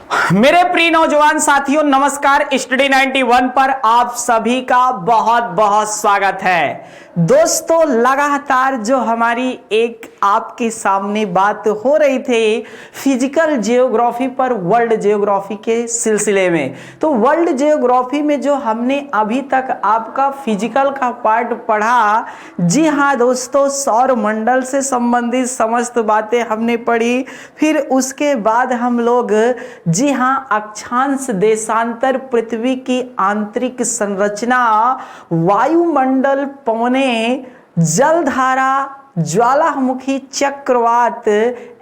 मेरे प्रिय नौजवान साथियों, नमस्कार। स्टडी 91 पर आप सभी का बहुत बहुत स्वागत है। दोस्तों, लगातार जो हमारी एक आपके सामने बात हो रही थी फिजिकल जियोग्राफी पर वर्ल्ड जियोग्राफी के सिलसिले में, तो वर्ल्ड जियोग्राफी में जो हमने अभी तक आपका फिजिकल का पार्ट पढ़ा, जी हाँ दोस्तों, सौर मंडल से संबंधित समस्त बातें हमने पढ़ी। फिर उसके बाद हम लोग जी हाँ अक्षांश देशांतर, पृथ्वी की आंतरिक संरचना, वायुमंडल, पवने, जलधारा, ज्वालामुखी, चक्रवात,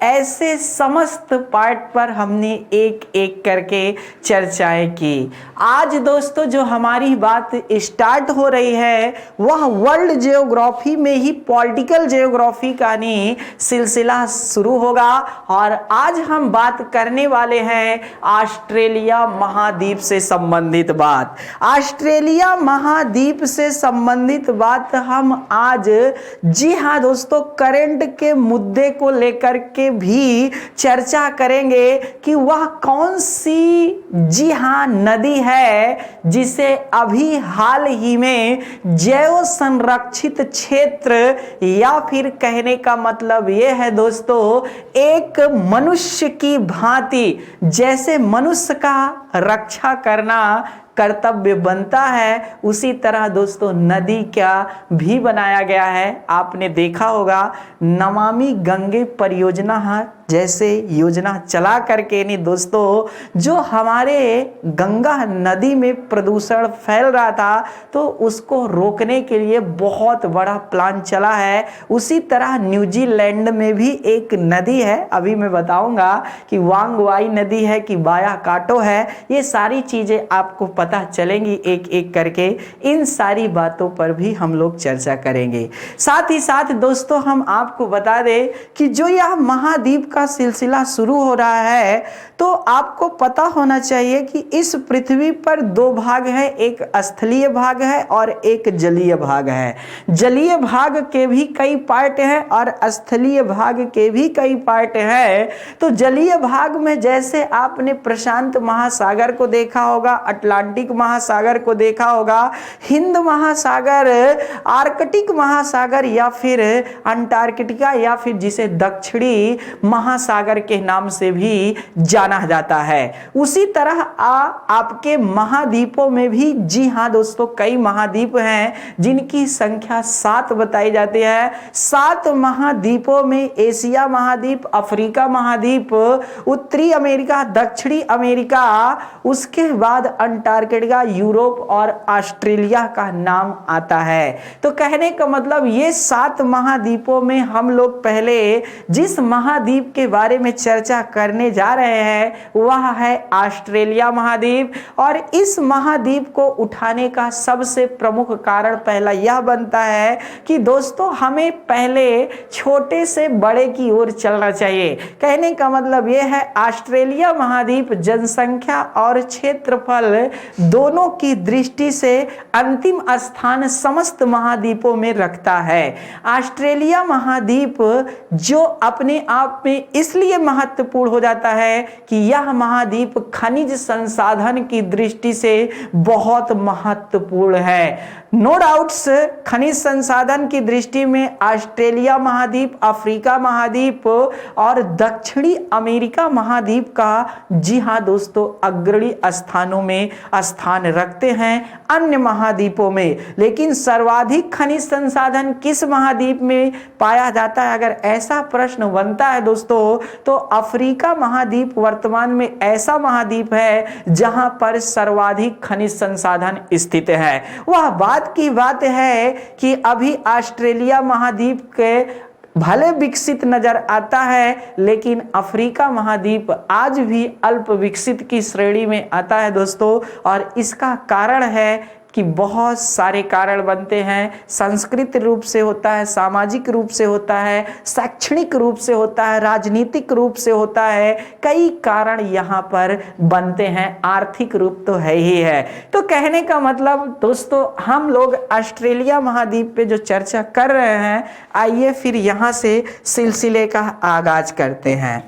ऐसे समस्त पार्ट पर हमने एक एक करके चर्चाएं की। आज दोस्तों जो हमारी बात स्टार्ट हो रही है वह वर्ल्ड जियोग्राफी में ही पॉलिटिकल जियोग्राफी का नहीं सिलसिला शुरू होगा। और आज हम बात करने वाले हैं ऑस्ट्रेलिया महाद्वीप से संबंधित बात। ऑस्ट्रेलिया महाद्वीप से संबंधित बात हम आज जी हाँ दोस्तों करंट के मुद्दे को लेकर के भी चर्चा करेंगे कि वह कौन सी जी हाँ नदी है जिसे अभी हाल ही में जैव संरक्षित क्षेत्र, या फिर कहने का मतलब यह है दोस्तों एक मनुष्य की भांति जैसे मनुष्य का रक्षा करना कर्तव्य बनता है, उसी तरह दोस्तों नदी का भी बनाया गया है। आपने देखा होगा नमामि गंगे परियोजना जैसे योजना चला करके नहीं दोस्तों, जो हमारे गंगा नदी में प्रदूषण फैल रहा था तो उसको रोकने के लिए बहुत बड़ा प्लान चला है। उसी तरह न्यूजीलैंड में भी एक नदी है, अभी मैं बताऊंगा कि वांगवाई नदी है कि बाया काटो है, ये सारी चीजें आपको पता चलेंगी एक एक करके। इन सारी बातों पर भी हम लोग चर्चा करेंगे। साथ ही साथ दोस्तों हम आपको बता दें कि जो यह महाद्वीप का सिलसिला शुरू हो रहा है, तो आपको पता होना चाहिए कि इस पृथ्वी पर दो भाग है, एक स्थलीय भाग है और एक जलीय भाग है। जलीय भाग के भी कई पार्ट हैं और स्थलीय भाग के भी कई पार्ट हैं। तो जलीय भाग में जैसे आपने प्रशांत महासागर को देखा होगा, अटलांटिक महासागर को देखा होगा, हिंद महासागर, आर्कटिक महासागर या फिर अंटार्कटिका या फिर जिसे दक्षिणी महासागर के नाम से भी जाना जाता है। उसी तरह आपके महाद्वीपों में भी जी हाँ दोस्तों कई महाद्वीप हैं जिनकी संख्या 7 बताई जाती है। 7 महाद्वीपों में एशिया महाद्वीप, अफ्रीका महाद्वीप, उत्तरी अमेरिका, दक्षिणी अमेरिका, उसके बाद अंटार्कटिका, यूरोप और ऑस्ट्रेलिया का नाम आता है। तो कहने का मतलब ये 7 महाद्वीपों में हम लोग पहले जिस महाद्वीप के बारे में चर्चा करने जा रहे हैं वह है ऑस्ट्रेलिया महाद्वीप। और इस महाद्वीप को उठाने का सबसे प्रमुख कारण पहला यह बनता है कि दोस्तों हमें पहले छोटे से बड़े की ओर चलना चाहिए। कहने का मतलब यह है ऑस्ट्रेलिया महाद्वीप जनसंख्या और क्षेत्रफल दोनों की दृष्टि से अंतिम स्थान समस्त महाद्वीपों में रखता है। ऑस्ट्रेलिया महाद्वीप जो अपने आप में इसलिए महत्वपूर्ण हो जाता है कि यह महाद्वीप खनिज संसाधन की दृष्टि से बहुत महत्वपूर्ण है। नो डाउट्स खनिज संसाधन की दृष्टि में ऑस्ट्रेलिया महाद्वीप, अफ्रीका महाद्वीप और दक्षिणी अमेरिका महाद्वीप का जी हाँ दोस्तों अग्रणी स्थानों में स्थान रखते हैं अन्य महाद्वीपों में। लेकिन सर्वाधिक खनिज संसाधन किस महाद्वीप में पाया जाता है, अगर ऐसा प्रश्न बनता है दोस्तों तो अफ्रीका महाद्वीप वर्तमान में ऐसा महाद्वीप है जहां पर सर्वाधिक खनिज संसाधन स्थित है। वह बात की बात है कि अभी ऑस्ट्रेलिया महाद्वीप के भले विकसित नजर आता है लेकिन अफ्रीका महाद्वीप आज भी अल्प विकसित की श्रेणी में आता है दोस्तों। और इसका कारण है कि बहुत सारे कारण बनते हैं। सांस्कृतिक रूप से होता है, सामाजिक रूप से होता है, शैक्षणिक रूप से होता है, राजनीतिक रूप से होता है, कई कारण यहाँ पर बनते हैं, आर्थिक रूप तो है ही है। तो कहने का मतलब दोस्तों हम लोग ऑस्ट्रेलिया महाद्वीप पे जो चर्चा कर रहे हैं, आइए फिर यहाँ से सिलसिले का आगाज करते हैं।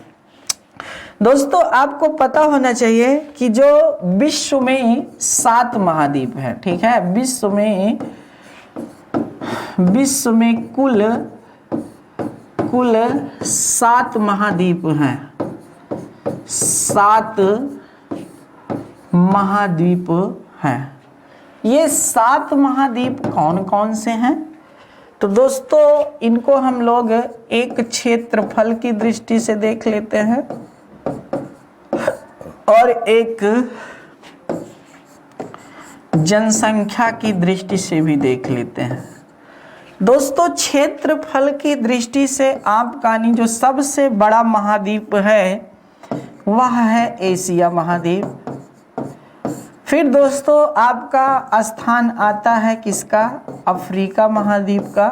दोस्तों आपको पता होना चाहिए कि जो विश्व में 7 महाद्वीप है, ठीक है, विश्व में कुल 7 महाद्वीप हैं, 7 महाद्वीप हैं। ये 7 महाद्वीप कौन कौन से हैं? तो दोस्तों इनको हम लोग एक क्षेत्रफल की दृष्टि से देख लेते हैं और एक जनसंख्या की दृष्टि से भी देख लेते हैं। दोस्तों क्षेत्रफल की दृष्टि से आपका जो सबसे बड़ा महाद्वीप है वह है एशिया महाद्वीप। फिर दोस्तों आपका स्थान आता है किसका? अफ्रीका महाद्वीप का।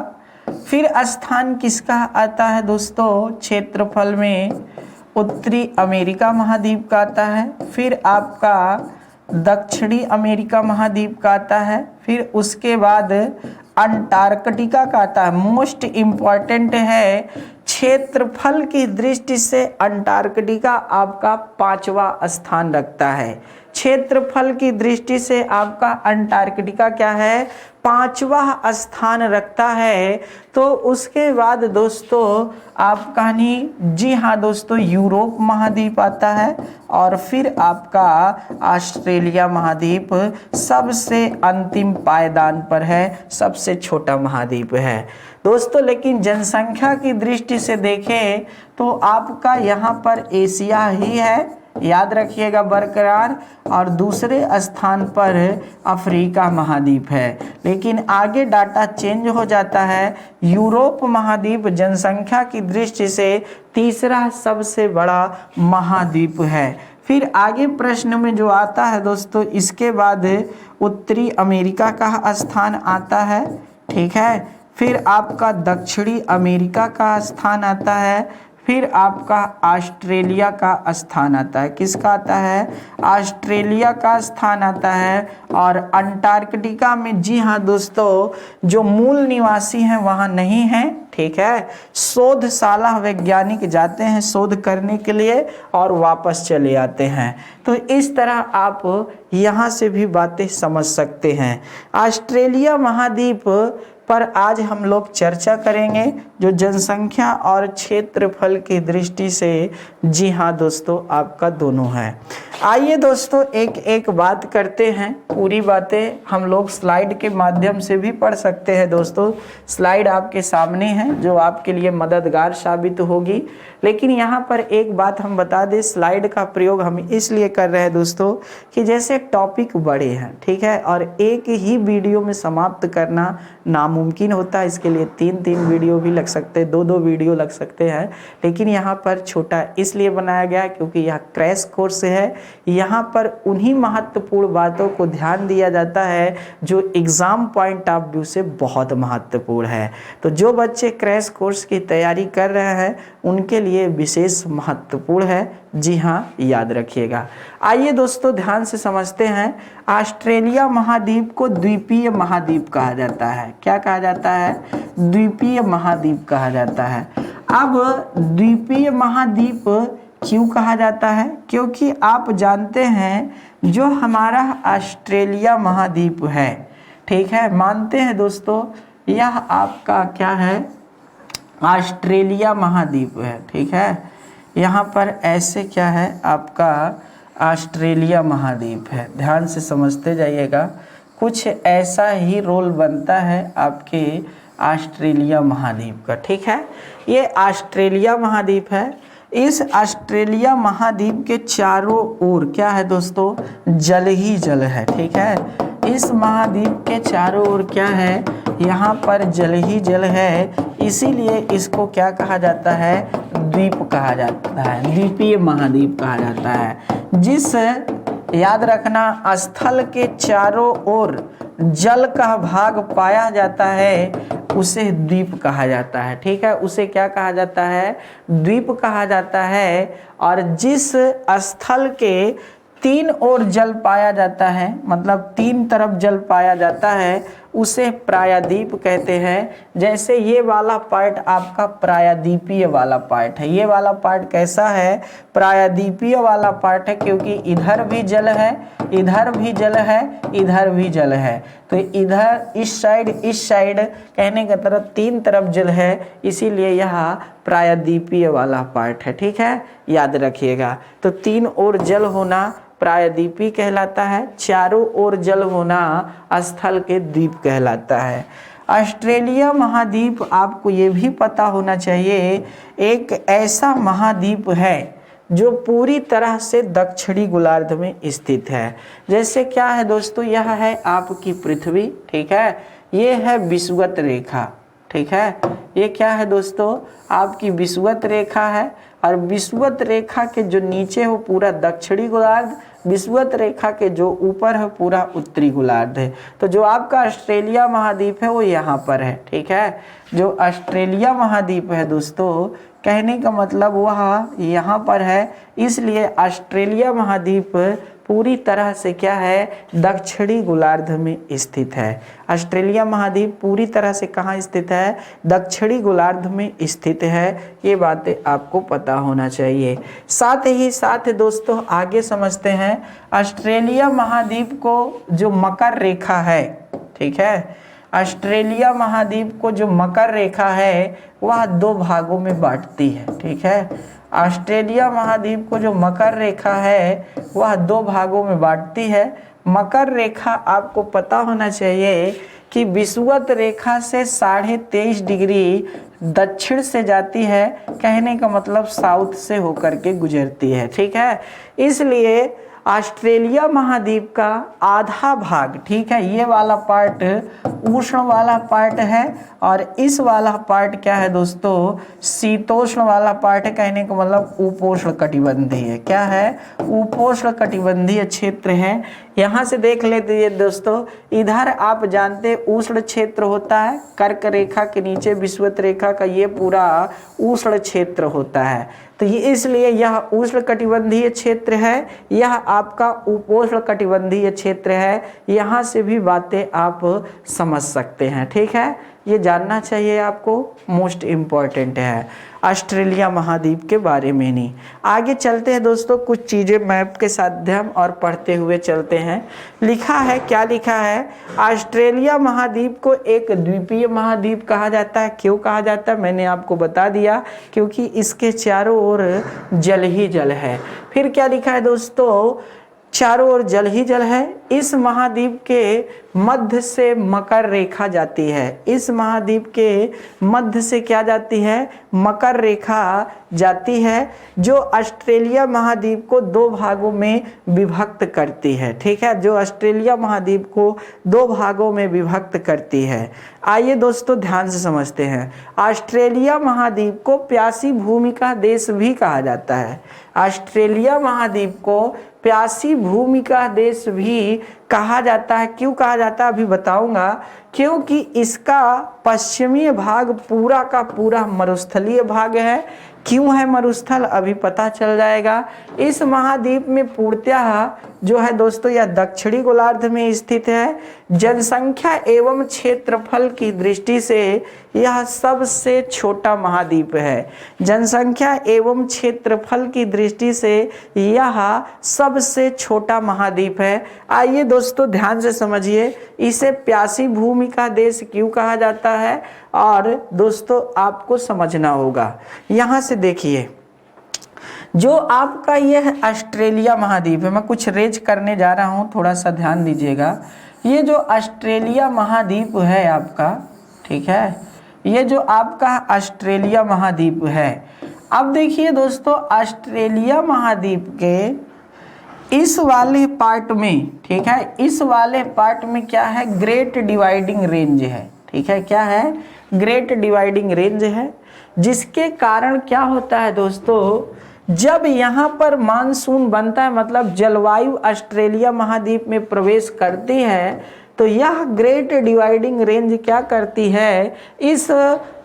फिर स्थान किसका आता है दोस्तों क्षेत्रफल में? उत्तरी अमेरिका महाद्वीप का आता है। फिर आपका दक्षिणी अमेरिका महाद्वीप का आता है। फिर उसके बाद अंटार्कटिका का आता है। मोस्ट इम्पॉर्टेंट है, क्षेत्रफल की दृष्टि से अंटार्कटिका आपका 5वां स्थान रखता है। क्षेत्रफल की दृष्टि से आपका अंटार्कटिका क्या है? 5वां स्थान रखता है। तो उसके बाद दोस्तों आपका जी हाँ दोस्तों यूरोप महाद्वीप आता है और फिर आपका ऑस्ट्रेलिया महाद्वीप सबसे अंतिम पायदान पर है, सबसे छोटा महाद्वीप है दोस्तों। लेकिन जनसंख्या की दृष्टि से देखें तो आपका यहाँ पर एशिया ही है, याद रखिएगा बरकरार, और दूसरे स्थान पर अफ्रीका महाद्वीप है। लेकिन आगे डाटा चेंज हो जाता है, यूरोप महाद्वीप जनसंख्या की दृष्टि से तीसरा सबसे बड़ा महाद्वीप है। फिर आगे प्रश्न में जो आता है दोस्तों, इसके बाद उत्तरी अमेरिका का स्थान आता है, ठीक है। फिर आपका दक्षिणी अमेरिका का स्थान आता है। फिर आपका ऑस्ट्रेलिया का स्थान आता है। किसका आता है? ऑस्ट्रेलिया का स्थान आता है। और अंटार्कटिका में जी हाँ दोस्तों जो मूल निवासी हैं वहाँ नहीं हैं, ठीक है। शोधशाला वैज्ञानिक जाते हैं शोध करने के लिए और वापस चले आते हैं। तो इस तरह आप यहाँ से भी बातें समझ सकते हैं। ऑस्ट्रेलिया महाद्वीप पर आज हम लोग चर्चा करेंगे जो जनसंख्या और क्षेत्रफल की दृष्टि से जी हाँ दोस्तों आपका दोनों है। आइए दोस्तों एक एक बात करते हैं। पूरी बातें हम लोग स्लाइड के माध्यम से भी पढ़ सकते हैं दोस्तों। स्लाइड आपके सामने है जो आपके लिए मददगार साबित होगी। लेकिन यहाँ पर एक बात हम बता दें, स्लाइड का प्रयोग हम इसलिए कर रहे हैं दोस्तों कि जैसे टॉपिक बड़े हैं, ठीक है, और एक ही वीडियो में समाप्त करना नामुमकिन होता है। इसके लिए 3-3 वीडियो भी लग सकते हैं, 2-2 वीडियो लग सकते हैं। लेकिन यहाँ पर छोटा इसलिए बनाया गया क्योंकि यह क्रैश कोर्स है। यहाँ पर उन्हीं महत्वपूर्ण बातों को ध्यान दिया जाता है जो एग्ज़ाम पॉइंट ऑफ व्यू से बहुत महत्वपूर्ण है। तो जो बच्चे क्रैश कोर्स की तैयारी कर रहे हैं उनके लिए विशेष महत्वपूर्ण है, जी हाँ याद रखिएगा। आइए दोस्तों ध्यान से समझते हैं। ऑस्ट्रेलिया महाद्वीप को द्वीपीय महाद्वीप कहा जाता है। क्या कहा जाता है? द्वीपीय महाद्वीप कहा जाता है। अब द्वीपीय महाद्वीप क्यों कहा जाता है? क्योंकि आप जानते हैं जो हमारा ऑस्ट्रेलिया महाद्वीप है, ठीक है, मानते हैं दोस्तों यह आपका क्या है? ऑस्ट्रेलिया महाद्वीप है, ठीक है। यहाँ पर ऐसे क्या है आपका ऑस्ट्रेलिया महाद्वीप है। ध्यान से समझते जाइएगा। कुछ ऐसा ही रोल बनता है आपके ऑस्ट्रेलिया महाद्वीप का, ठीक है। ये ऑस्ट्रेलिया महाद्वीप है। इस ऑस्ट्रेलिया महाद्वीप के चारों ओर क्या है दोस्तों? जल ही जल है, ठीक है। इस महाद्वीप के चारों ओर क्या है? यहाँ पर जल ही जल है, इसीलिए इसको क्या कहा जाता है? द्वीप कहा जाता है, द्वीपीय महाद्वीप कहा जाता है। जिस याद रखना स्थल के चारों ओर जल का भाग पाया जाता है उसे द्वीप कहा जाता है, ठीक है। उसे क्या कहा जाता है? द्वीप कहा जाता है। और जिस स्थल के 3 ओर जल पाया जाता है, मतलब 3 तरफ जल पाया जाता है, उसे प्रायद्वीप कहते हैं। जैसे ये वाला पार्ट आपका प्रायद्वीपीय वाला पार्ट है। ये वाला पार्ट कैसा है? प्रायद्वीपीय वाला पार्ट है, क्योंकि इधर भी जल है, इधर भी जल है, इधर भी जल है। तो इधर इस साइड कहने का तरफ 3 तरफ जल है, इसीलिए यह प्रायद्वीपीय वाला पार्ट है। ठीक है, याद रखिएगा। तो 3 ओर जल होना प्रायद्वीपी कहलाता है, चारों ओर जल होना स्थल के द्वीप कहलाता है। ऑस्ट्रेलिया महाद्वीप, आपको ये भी पता होना चाहिए, एक ऐसा महाद्वीप है जो पूरी तरह से दक्षिणी गोलार्ध में स्थित है। जैसे क्या है दोस्तों, यह है आपकी पृथ्वी, ठीक है, ये है विषुवत रेखा, ठीक है, ये क्या है दोस्तों, आपकी विषुवत रेखा है। और विषुवत रेखा के जो नीचे हो पूरा दक्षिणी गोलार्ध, विषुवत रेखा के जो ऊपर है पूरा उत्तरी गोलार्ध है। तो जो आपका ऑस्ट्रेलिया महाद्वीप है वो यहाँ पर है, ठीक है। जो ऑस्ट्रेलिया महाद्वीप है दोस्तों, कहने का मतलब वह यहाँ पर है, इसलिए ऑस्ट्रेलिया महाद्वीप पूरी तरह से क्या है, दक्षिणी गोलार्ध में स्थित है। ऑस्ट्रेलिया महाद्वीप पूरी तरह से कहाँ स्थित है? दक्षिणी गोलार्ध में स्थित है। ये बातें आपको पता होना चाहिए। साथ ही साथ दोस्तों आगे समझते हैं, ऑस्ट्रेलिया महाद्वीप को जो मकर रेखा है, ठीक है, ऑस्ट्रेलिया महाद्वीप को जो मकर रेखा है वह 2 भागों में बांटती है, ठीक है। ऑस्ट्रेलिया महाद्वीप को जो मकर रेखा है वह 2 भागों में बांटती है। मकर रेखा आपको पता होना चाहिए कि विषुवत रेखा से 23.5 डिग्री दक्षिण से जाती है, कहने का मतलब साउथ से होकर के गुजरती है, ठीक है। इसलिए ऑस्ट्रेलिया महाद्वीप का आधा भाग, ठीक है, ये वाला पार्ट उष्ण वाला पार्ट है और इस वाला पार्ट क्या है दोस्तों, शीतोष्ण वाला पार्ट है, कहने का मतलब उपोष्ण कटिबंधीय, क्या है, उपोष्ण कटिबंधीय क्षेत्र है। यहाँ से देख लेते हैं दोस्तों, इधर आप जानते हैं उष्ण क्षेत्र होता है, कर्क रेखा के नीचे विषुवत रेखा का ये पूरा उष्ण क्षेत्र होता है। तो ये इसलिए यह उष्ण कटिबंधीय क्षेत्र है, यह आपका उपोष्ण कटिबंधीय क्षेत्र है। यहाँ से भी बातें आप समझ सकते हैं, ठीक है, ये जानना चाहिए आपको, मोस्ट इम्पॉर्टेंट है ऑस्ट्रेलिया महाद्वीप के बारे में। नहीं आगे चलते हैं दोस्तों, कुछ चीज़ें मैप के साथ हम और पढ़ते हुए चलते हैं। लिखा है, क्या लिखा है, ऑस्ट्रेलिया महाद्वीप को एक द्वीपीय महाद्वीप कहा जाता है। क्यों कहा जाता है मैंने आपको बता दिया, क्योंकि इसके चारों ओर जल ही जल है। फिर क्या लिखा है दोस्तों, चारों ओर जल ही जल है। इस महाद्वीप के मध्य से मकर रेखा जाती है, इस महाद्वीप के मध्य से क्या जाती है, मकर रेखा जाती है, जो ऑस्ट्रेलिया महाद्वीप को 2 भागों में विभक्त करती है, ठीक है, जो ऑस्ट्रेलिया महाद्वीप को 2 भागों में विभक्त करती है। आइए दोस्तों ध्यान से समझते हैं, ऑस्ट्रेलिया महाद्वीप को प्यासी भूमि का देश भी कहा जाता है। ऑस्ट्रेलिया महाद्वीप को प्यासी भूमि का देश भी कहा जाता है। क्यों कहा जाता है अभी बताऊंगा, क्योंकि इसका पश्चिमी भाग पूरा का पूरा मरुस्थलीय भाग है। क्यों है मरुस्थल अभी पता चल जाएगा। इस महाद्वीप में पूर्णतः जो है दोस्तों यह दक्षिणी गोलार्ध में स्थित है। जनसंख्या एवं क्षेत्रफल की दृष्टि से यह सबसे छोटा महाद्वीप है। जनसंख्या एवं क्षेत्रफल की दृष्टि से यह सबसे छोटा महाद्वीप है। आइए दोस्तों ध्यान से समझिए, इसे प्यासी भूमि का देश क्यों कहा जाता है और दोस्तों आपको समझना होगा। यहाँ से देखिए, जो आपका यह ऑस्ट्रेलिया महाद्वीप है, मैं कुछ रेज करने जा रहा हूँ, थोड़ा सा ध्यान दीजिएगा। ये जो ऑस्ट्रेलिया महाद्वीप है आपका, ठीक है, ये जो आपका ऑस्ट्रेलिया महाद्वीप है। अब देखिए दोस्तों, ऑस्ट्रेलिया महाद्वीप के इस वाले पार्ट में, ठीक है, इस वाले पार्ट में क्या है, ग्रेट डिवाइडिंग रेंज है, ठीक है, क्या है, ग्रेट डिवाइडिंग रेंज है, जिसके कारण क्या होता है दोस्तों, जब यहाँ पर मानसून बनता है, मतलब जलवायु ऑस्ट्रेलिया महाद्वीप में प्रवेश करती है, तो यह ग्रेट डिवाइडिंग रेंज क्या करती है, इस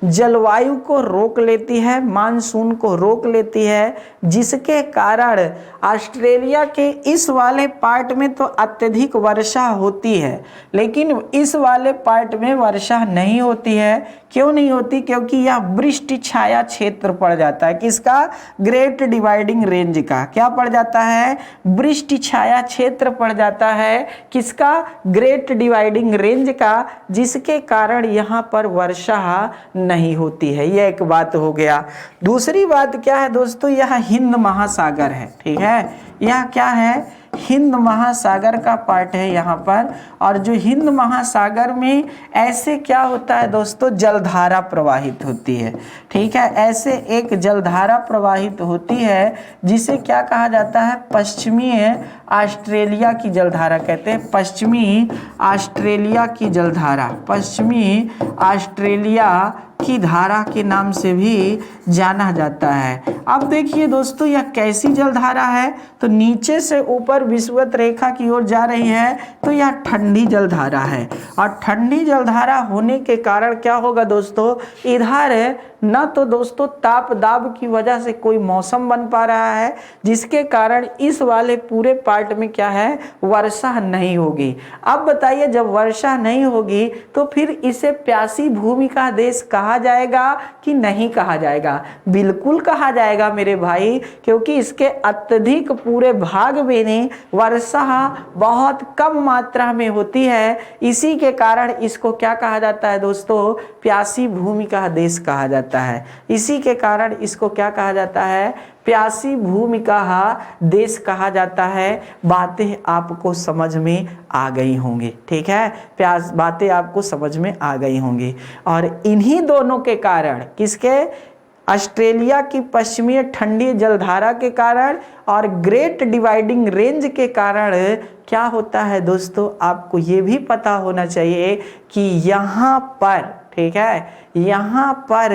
जलवायु को रोक लेती है, मानसून को रोक लेती है, जिसके कारण ऑस्ट्रेलिया के इस वाले पार्ट में तो अत्यधिक वर्षा होती है, लेकिन इस वाले पार्ट में वर्षा नहीं होती है। क्यों नहीं होती? क्योंकि यह वृष्टि छाया क्षेत्र पड़ जाता है। किसका? ग्रेट डिवाइडिंग रेंज का। क्या पड़ जाता है? वृष्टि छाया क्षेत्र पड़ जाता है। किसका? ग्रेट डिवाइडिंग रेंज का, जिसके कारण यहाँ पर वर्षा नहीं होती है। यह एक बात हो गया। दूसरी बात क्या है दोस्तों? यह हिंद महासागर है, ठीक है। यह क्या है? हिंद महासागर का पार्ट है यहाँ पर। और जो हिंद महासागर में ऐसे क्या होता है दोस्तों? जलधारा प्रवाहित होती है, ठीक है। ऐसे एक जलधारा प्रवाहित होती है जिसे क्या कहा जाता है? पश्चिमी ऑस्ट्रेलिया की जलधारा कहते हैं। पश्चिमी ऑस्ट्रेलिया की जलधारा, पश्चिमी ऑस्ट्रेलिया की धारा के नाम से भी जाना जाता है। अब देखिए दोस्तों, यह कैसी जलधारा है? तो नीचे से ऊपर विषुवत रेखा की ओर जा रही है, तो यह ठंडी जलधारा है। और ठंडी जलधारा होने के कारण क्या होगा दोस्तों? इधर न तो दोस्तों ताप दाब की वजह से कोई मौसम बन पा रहा है, जिसके कारण इस वाले पूरे पार्ट में क्या है? वर्षा नहीं होगी। अब बताइए, जब वर्षा नहीं होगी तो फिर इसे प्यासी भूमि का देश कहा जाएगा कि नहीं कहा जाएगा? बिल्कुल कहा जाएगा मेरे भाई, क्योंकि इसके अत्यधिक पूरे भाग में वर्षा बहुत कम मात्रा में होती है। इसी के कारण इसको क्या कहा जाता है दोस्तों? प्यासी भूमि का देश कहा जाता है। इसी के कारण इसको क्या कहा जाता है? प्यासी भूमि का देश कहा जाता है। बातें आपको समझ में आ गई होंगी, ठीक है। बातें आपको समझ में आ गई होंगी। और इन्हीं दोनों के कारण, किसके? ऑस्ट्रेलिया की पश्चिमी ठंडी जलधारा के कारण और ग्रेट डिवाइडिंग रेंज के कारण क्या होता है दोस्तों? आपको ये भी पता होना चाहिए कि यहाँ पर, ठीक है, यहाँ पर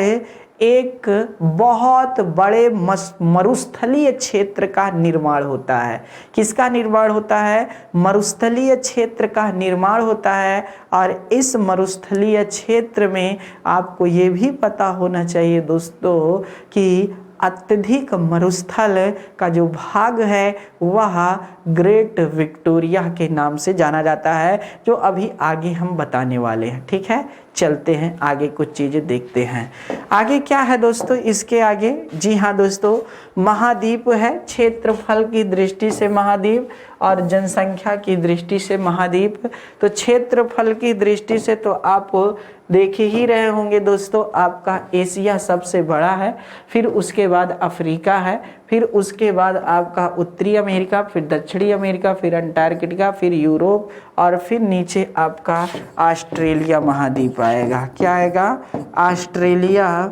एक बहुत बड़े मरुस्थलीय क्षेत्र का निर्माण होता है। किसका निर्माण होता है? मरुस्थलीय क्षेत्र का निर्माण होता है। और इस मरुस्थलीय क्षेत्र में आपको ये भी पता होना चाहिए दोस्तों कि अत्यधिक मरुस्थल का जो भाग है वह ग्रेट विक्टोरिया के नाम से जाना जाता है, जो अभी आगे हम बताने वाले हैं, ठीक है। चलते हैं आगे, कुछ चीज़ें देखते हैं। आगे क्या है दोस्तों? इसके आगे, जी हाँ दोस्तों, महाद्वीप है। क्षेत्रफल की दृष्टि से महाद्वीप और जनसंख्या की दृष्टि से महाद्वीप। तो क्षेत्रफल की दृष्टि से तो आप देख ही रहे होंगे दोस्तों, आपका एशिया सबसे बड़ा है, फिर उसके बाद अफ्रीका है, फिर उसके बाद आपका उत्तरी अमेरिका, फिर दक्षिणी अमेरिका, फिर अंटार्कटिका, फिर यूरोप, और फिर नीचे आपका ऑस्ट्रेलिया महाद्वीप आएगा। क्या आएगा? ऑस्ट्रेलिया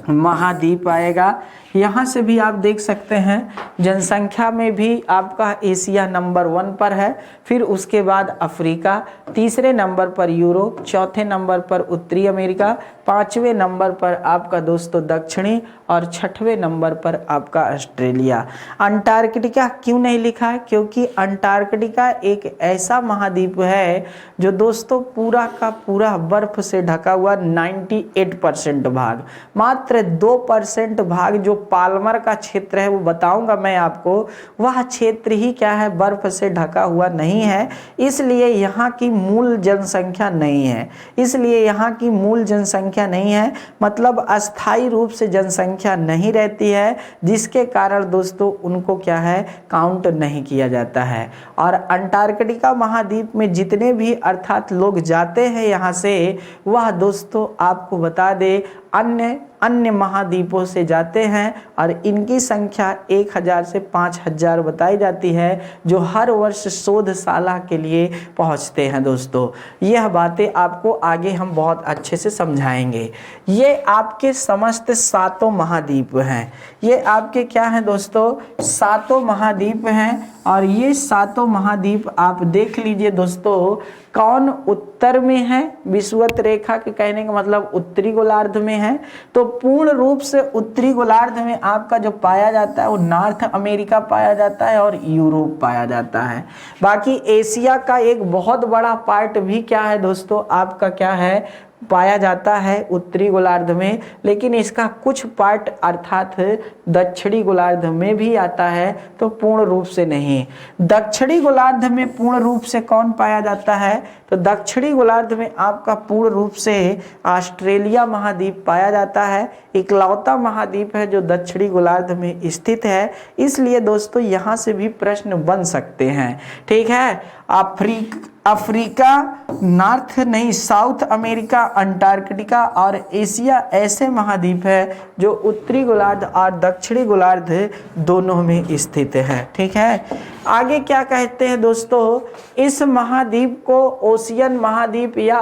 महाद्वीप आएगा। यहाँ से भी आप देख सकते हैं जनसंख्या में भी आपका एशिया नंबर 1 पर है, फिर उसके बाद अफ्रीका, तीसरे नंबर पर यूरोप, चौथे नंबर पर उत्तरी अमेरिका, पांचवें नंबर पर आपका दोस्तों दक्षिणी, और छठवें नंबर पर आपका ऑस्ट्रेलिया। अंटार्कटिका क्यों नहीं लिखा है? क्योंकि अंटार्कटिका एक ऐसा महाद्वीप है जो दोस्तों पूरा का पूरा बर्फ से ढका हुआ 98% भाग, मात्र 2% भाग जो पालमर का क्षेत्र है, वो बताऊंगा मैं आपको, वह क्षेत्र ही क्या है? बर्फ से ढका हुआ नहीं है। इसलिए यहाँ की मूल जनसंख्या नहीं है, इसलिए यहाँ की मूल जनसंख्या नहीं है, मतलब अस्थायी रूप से जनसंख्या नहीं रहती है, जिसके कारण दोस्तों उनको क्या है? काउंट नहीं किया जाता है। और अंटार्कटिका महाद्वीप में जितने भी अर्थात लोग जाते हैं यहाँ से, वह दोस्तों आपको बता दे अन्य महाद्वीपों से जाते हैं, और इनकी संख्या 1000 से 5000 बताई जाती है, जो हर वर्ष शोधशाला के लिए पहुंचते हैं दोस्तों। यह बातें आपको आगे हम बहुत अच्छे से समझाएंगे। ये आपके समस्त 7 महाद्वीप हैं। ये आपके क्या हैं दोस्तों? 7 महाद्वीप हैं। और ये 7 महाद्वीप आप देख लीजिए दोस्तों, कौन उत्तर में है? विषुवत रेखा के कहने का मतलब उत्तरी गोलार्ध में है। तो पूर्ण रूप से उत्तरी गोलार्ध में आपका जो पाया जाता है वो नॉर्थ अमेरिका पाया जाता है और यूरोप पाया जाता है। बाकी एशिया का एक बहुत बड़ा पार्ट भी क्या है दोस्तों? आपका क्या है? पाया जाता है उत्तरी गोलार्ध में, लेकिन इसका कुछ पार्ट अर्थात दक्षिणी गोलार्ध में भी आता है, तो पूर्ण रूप से नहीं। दक्षिणी गोलार्ध में पूर्ण रूप से कौन पाया जाता है, तो दक्षिणी गोलार्ध में आपका पूर्ण रूप से ऑस्ट्रेलिया महाद्वीप पाया जाता है। इकलौता महाद्वीप है जो दक्षिणी गोलार्ध में स्थित है, इसलिए दोस्तों यहाँ से भी प्रश्न बन सकते हैं। ठीक है, अफ्रीका, नॉर्थ नहीं साउथ अमेरिका, अंटार्कटिका और एशिया ऐसे महाद्वीप है जो उत्तरी गोलार्ध और दक्षिणी गोलार्ध दोनों में स्थित है। ठीक है, आगे क्या कहते हैं दोस्तों, इस महाद्वीप को ओशियन महाद्वीप या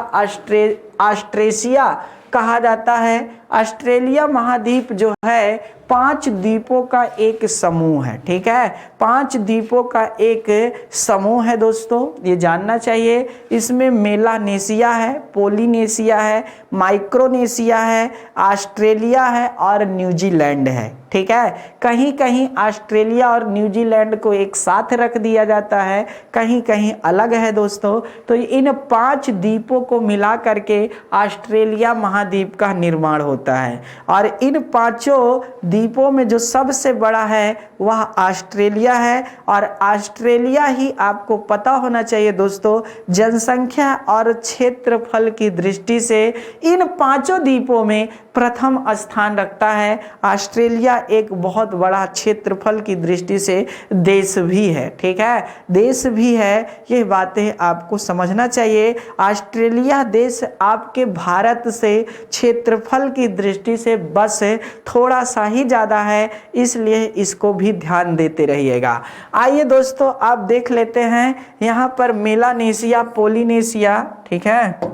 ऑस्ट्रेशिया कहा जाता है। ऑस्ट्रेलिया महाद्वीप जो है 5 द्वीपों का एक समूह है। ठीक है, 5 द्वीपों का एक समूह है दोस्तों, ये जानना चाहिए। इसमें मेलानेशिया है, पोलिनेशिया है, माइक्रोनेशिया है, ऑस्ट्रेलिया है और न्यूजीलैंड है। ठीक है, कहीं कहीं ऑस्ट्रेलिया और न्यूजीलैंड को एक साथ रख दिया जाता है, कहीं कहीं अलग है दोस्तों। तो इन 5 द्वीपों को मिला करके ऑस्ट्रेलिया महाद्वीप का निर्माण होता है, और इन 5 द्वीपों में जो सबसे बड़ा है वह ऑस्ट्रेलिया है। और ऑस्ट्रेलिया ही आपको पता होना चाहिए दोस्तों, जनसंख्या और क्षेत्रफल की दृष्टि से इन 5 द्वीपों में प्रथम स्थान रखता है। ऑस्ट्रेलिया एक बहुत बड़ा क्षेत्रफल की दृष्टि से देश भी है। ठीक है, देश भी है, ये बातें आपको समझना चाहिए। ऑस्ट्रेलिया देश आपके भारत से क्षेत्रफल की दृष्टि से बस थोड़ा सा ही ज़्यादा है, इसलिए इसको भी ध्यान देते रहिएगा। आइए दोस्तों आप देख लेते हैं यहाँ पर मेलानेशिया, पोलिनेशिया, ठीक है,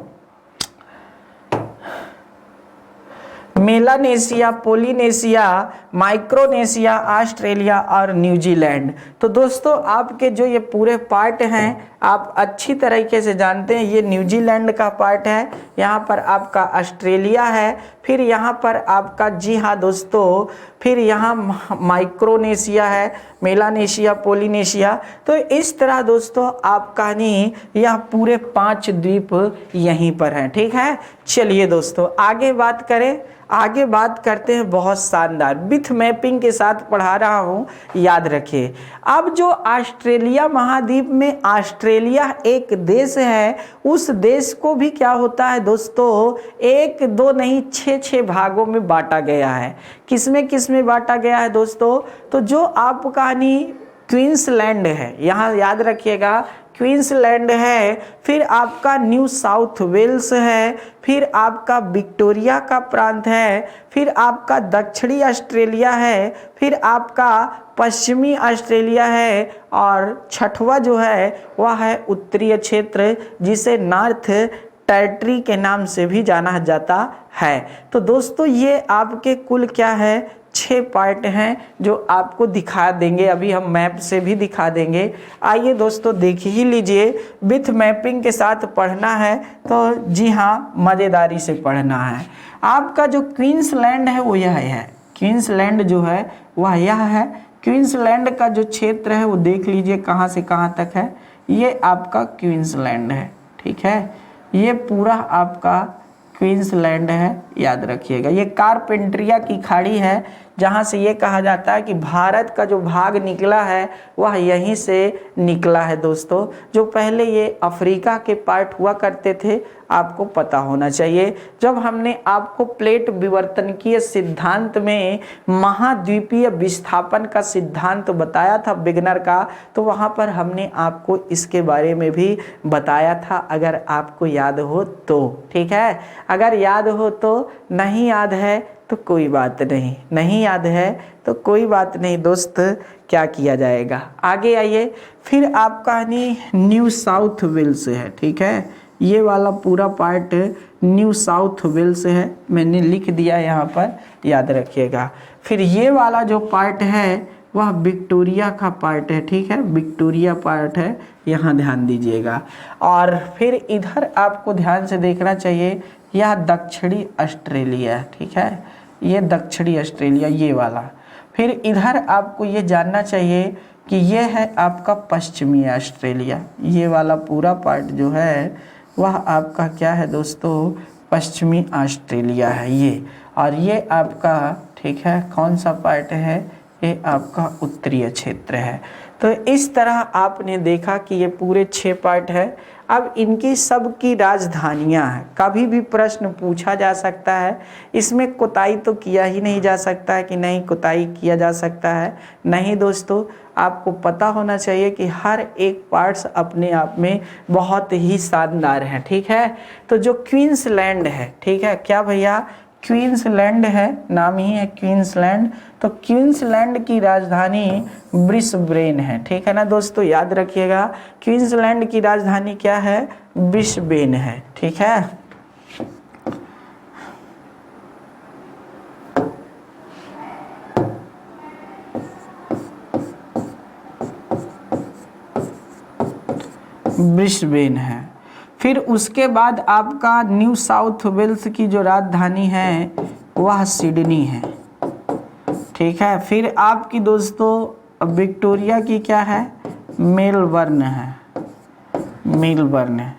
मेलानेशिया, पोलिनेशिया, माइक्रोनेशिया, ऑस्ट्रेलिया और न्यूजीलैंड। तो दोस्तों आपके जो ये पूरे पार्ट हैं आप अच्छी तरीके से जानते हैं, ये न्यूजीलैंड का पार्ट है, यहाँ पर आपका ऑस्ट्रेलिया है, फिर यहाँ पर आपका, जी हाँ दोस्तों, फिर यहाँ माइक्रोनेशिया है, मेलानेशिया, पोलिनेशिया। तो इस तरह दोस्तों आपका नहीं यह पूरे 5 द्वीप यहीं पर हैं। ठीक है, चलिए दोस्तों आगे बात करें। आगे बात करते हैं, बहुत शानदार विथ मैपिंग के साथ पढ़ा रहा हूँ, याद रखिए। अब जो ऑस्ट्रेलिया महाद्वीप में ऑस्ट्रेलिया एक देश है, उस देश को भी क्या होता है दोस्तों, 1 2 नहीं 6 भागों में बांटा गया है। किसमें बांटा गया है दोस्तों, तो जो आपका नहीं क्वींसलैंड है, यहाँ याद रखिएगा क्वींसलैंड है, फिर आपका न्यू साउथ वेल्स है, फिर आपका विक्टोरिया का प्रांत है, फिर आपका दक्षिणी ऑस्ट्रेलिया है, फिर आपका पश्चिमी ऑस्ट्रेलिया है, और छठवां जो है वह है उत्तरीय क्षेत्र, जिसे नॉर्थ टेरिटरी के नाम से भी जाना जाता है। तो दोस्तों ये आपके कुल क्या है, 6 पार्ट हैं जो आपको दिखा देंगे, अभी हम मैप से भी दिखा देंगे। आइए दोस्तों देख ही लीजिए, विथ मैपिंग के साथ पढ़ना है तो जी हाँ मज़ेदारी से पढ़ना है। आपका जो क्वींसलैंड है वो यह है, क्वींसलैंड जो है वह यह है। क्वींसलैंड का जो क्षेत्र है वो देख लीजिए कहाँ से कहाँ तक है, ये आपका क्वींसलैंड है। ठीक है, ये पूरा आपका क्वींसलैंड है, याद रखिएगा। ये कारपेंट्रिया की खाड़ी है, जहाँ से ये कहा जाता है कि भारत का जो भाग निकला है वह यहीं से निकला है दोस्तों। जो पहले ये अफ्रीका के पार्ट हुआ करते थे, आपको पता होना चाहिए। जब हमने आपको प्लेट विवर्तनकीय सिद्धांत में महाद्वीपीय विस्थापन का सिद्धांत बताया था बिगनर का, तो वहाँ पर हमने आपको इसके बारे में भी बताया था, अगर आपको याद हो तो। ठीक है, अगर याद हो तो, नहीं याद है तो कोई बात नहीं, नहीं याद है तो कोई बात नहीं दोस्त, क्या किया जाएगा। आगे आइए, फिर आपका न्यू साउथ वेल्स है। ठीक है, ये वाला पूरा पार्ट न्यू साउथ वेल्स है, मैंने लिख दिया यहाँ पर, याद रखिएगा। फिर ये वाला जो पार्ट है वह विक्टोरिया का पार्ट है। ठीक है, विक्टोरिया पार्ट है, यहाँ ध्यान दीजिएगा। और फिर इधर आपको ध्यान से देखना चाहिए, यह दक्षिणी ऑस्ट्रेलिया। ठीक है, ये दक्षिणी ऑस्ट्रेलिया, ये वाला। फिर इधर आपको ये जानना चाहिए कि ये है आपका पश्चिमी ऑस्ट्रेलिया, ये वाला पूरा पार्ट जो है वह आपका क्या है दोस्तों, पश्चिमी ऑस्ट्रेलिया है ये। और ये आपका ठीक है कौन सा पार्ट है, ये आपका उत्तरीय क्षेत्र है। तो इस तरह आपने देखा कि ये पूरे 6 पार्ट है। अब इनकी सब की राजधानियां हैं। कभी भी प्रश्न पूछा जा सकता है, इसमें कोताही तो किया ही नहीं जा सकता है कि नहीं कोताही किया जा सकता है, नहीं दोस्तों। आपको पता होना चाहिए कि हर एक पार्ट्स अपने आप में बहुत ही शानदार हैं, ठीक है। तो जो क्वींसलैंड है, ठीक है, क्या भैया, क्वींसलैंड है, नाम ही है क्वींसलैंड। तो क्वींसलैंड की राजधानी ब्रिस्बेन है, ठीक है ना दोस्तों, याद रखिएगा। क्वींसलैंड की राजधानी क्या है, ब्रिस्बेन है, ठीक है। ब्रिस्बेन है। फिर उसके बाद आपका न्यू साउथ वेल्स की जो राजधानी है वह सिडनी है, ठीक है। फिर आपकी दोस्तों विक्टोरिया की क्या है, मेलबर्न है, मेलबर्न है।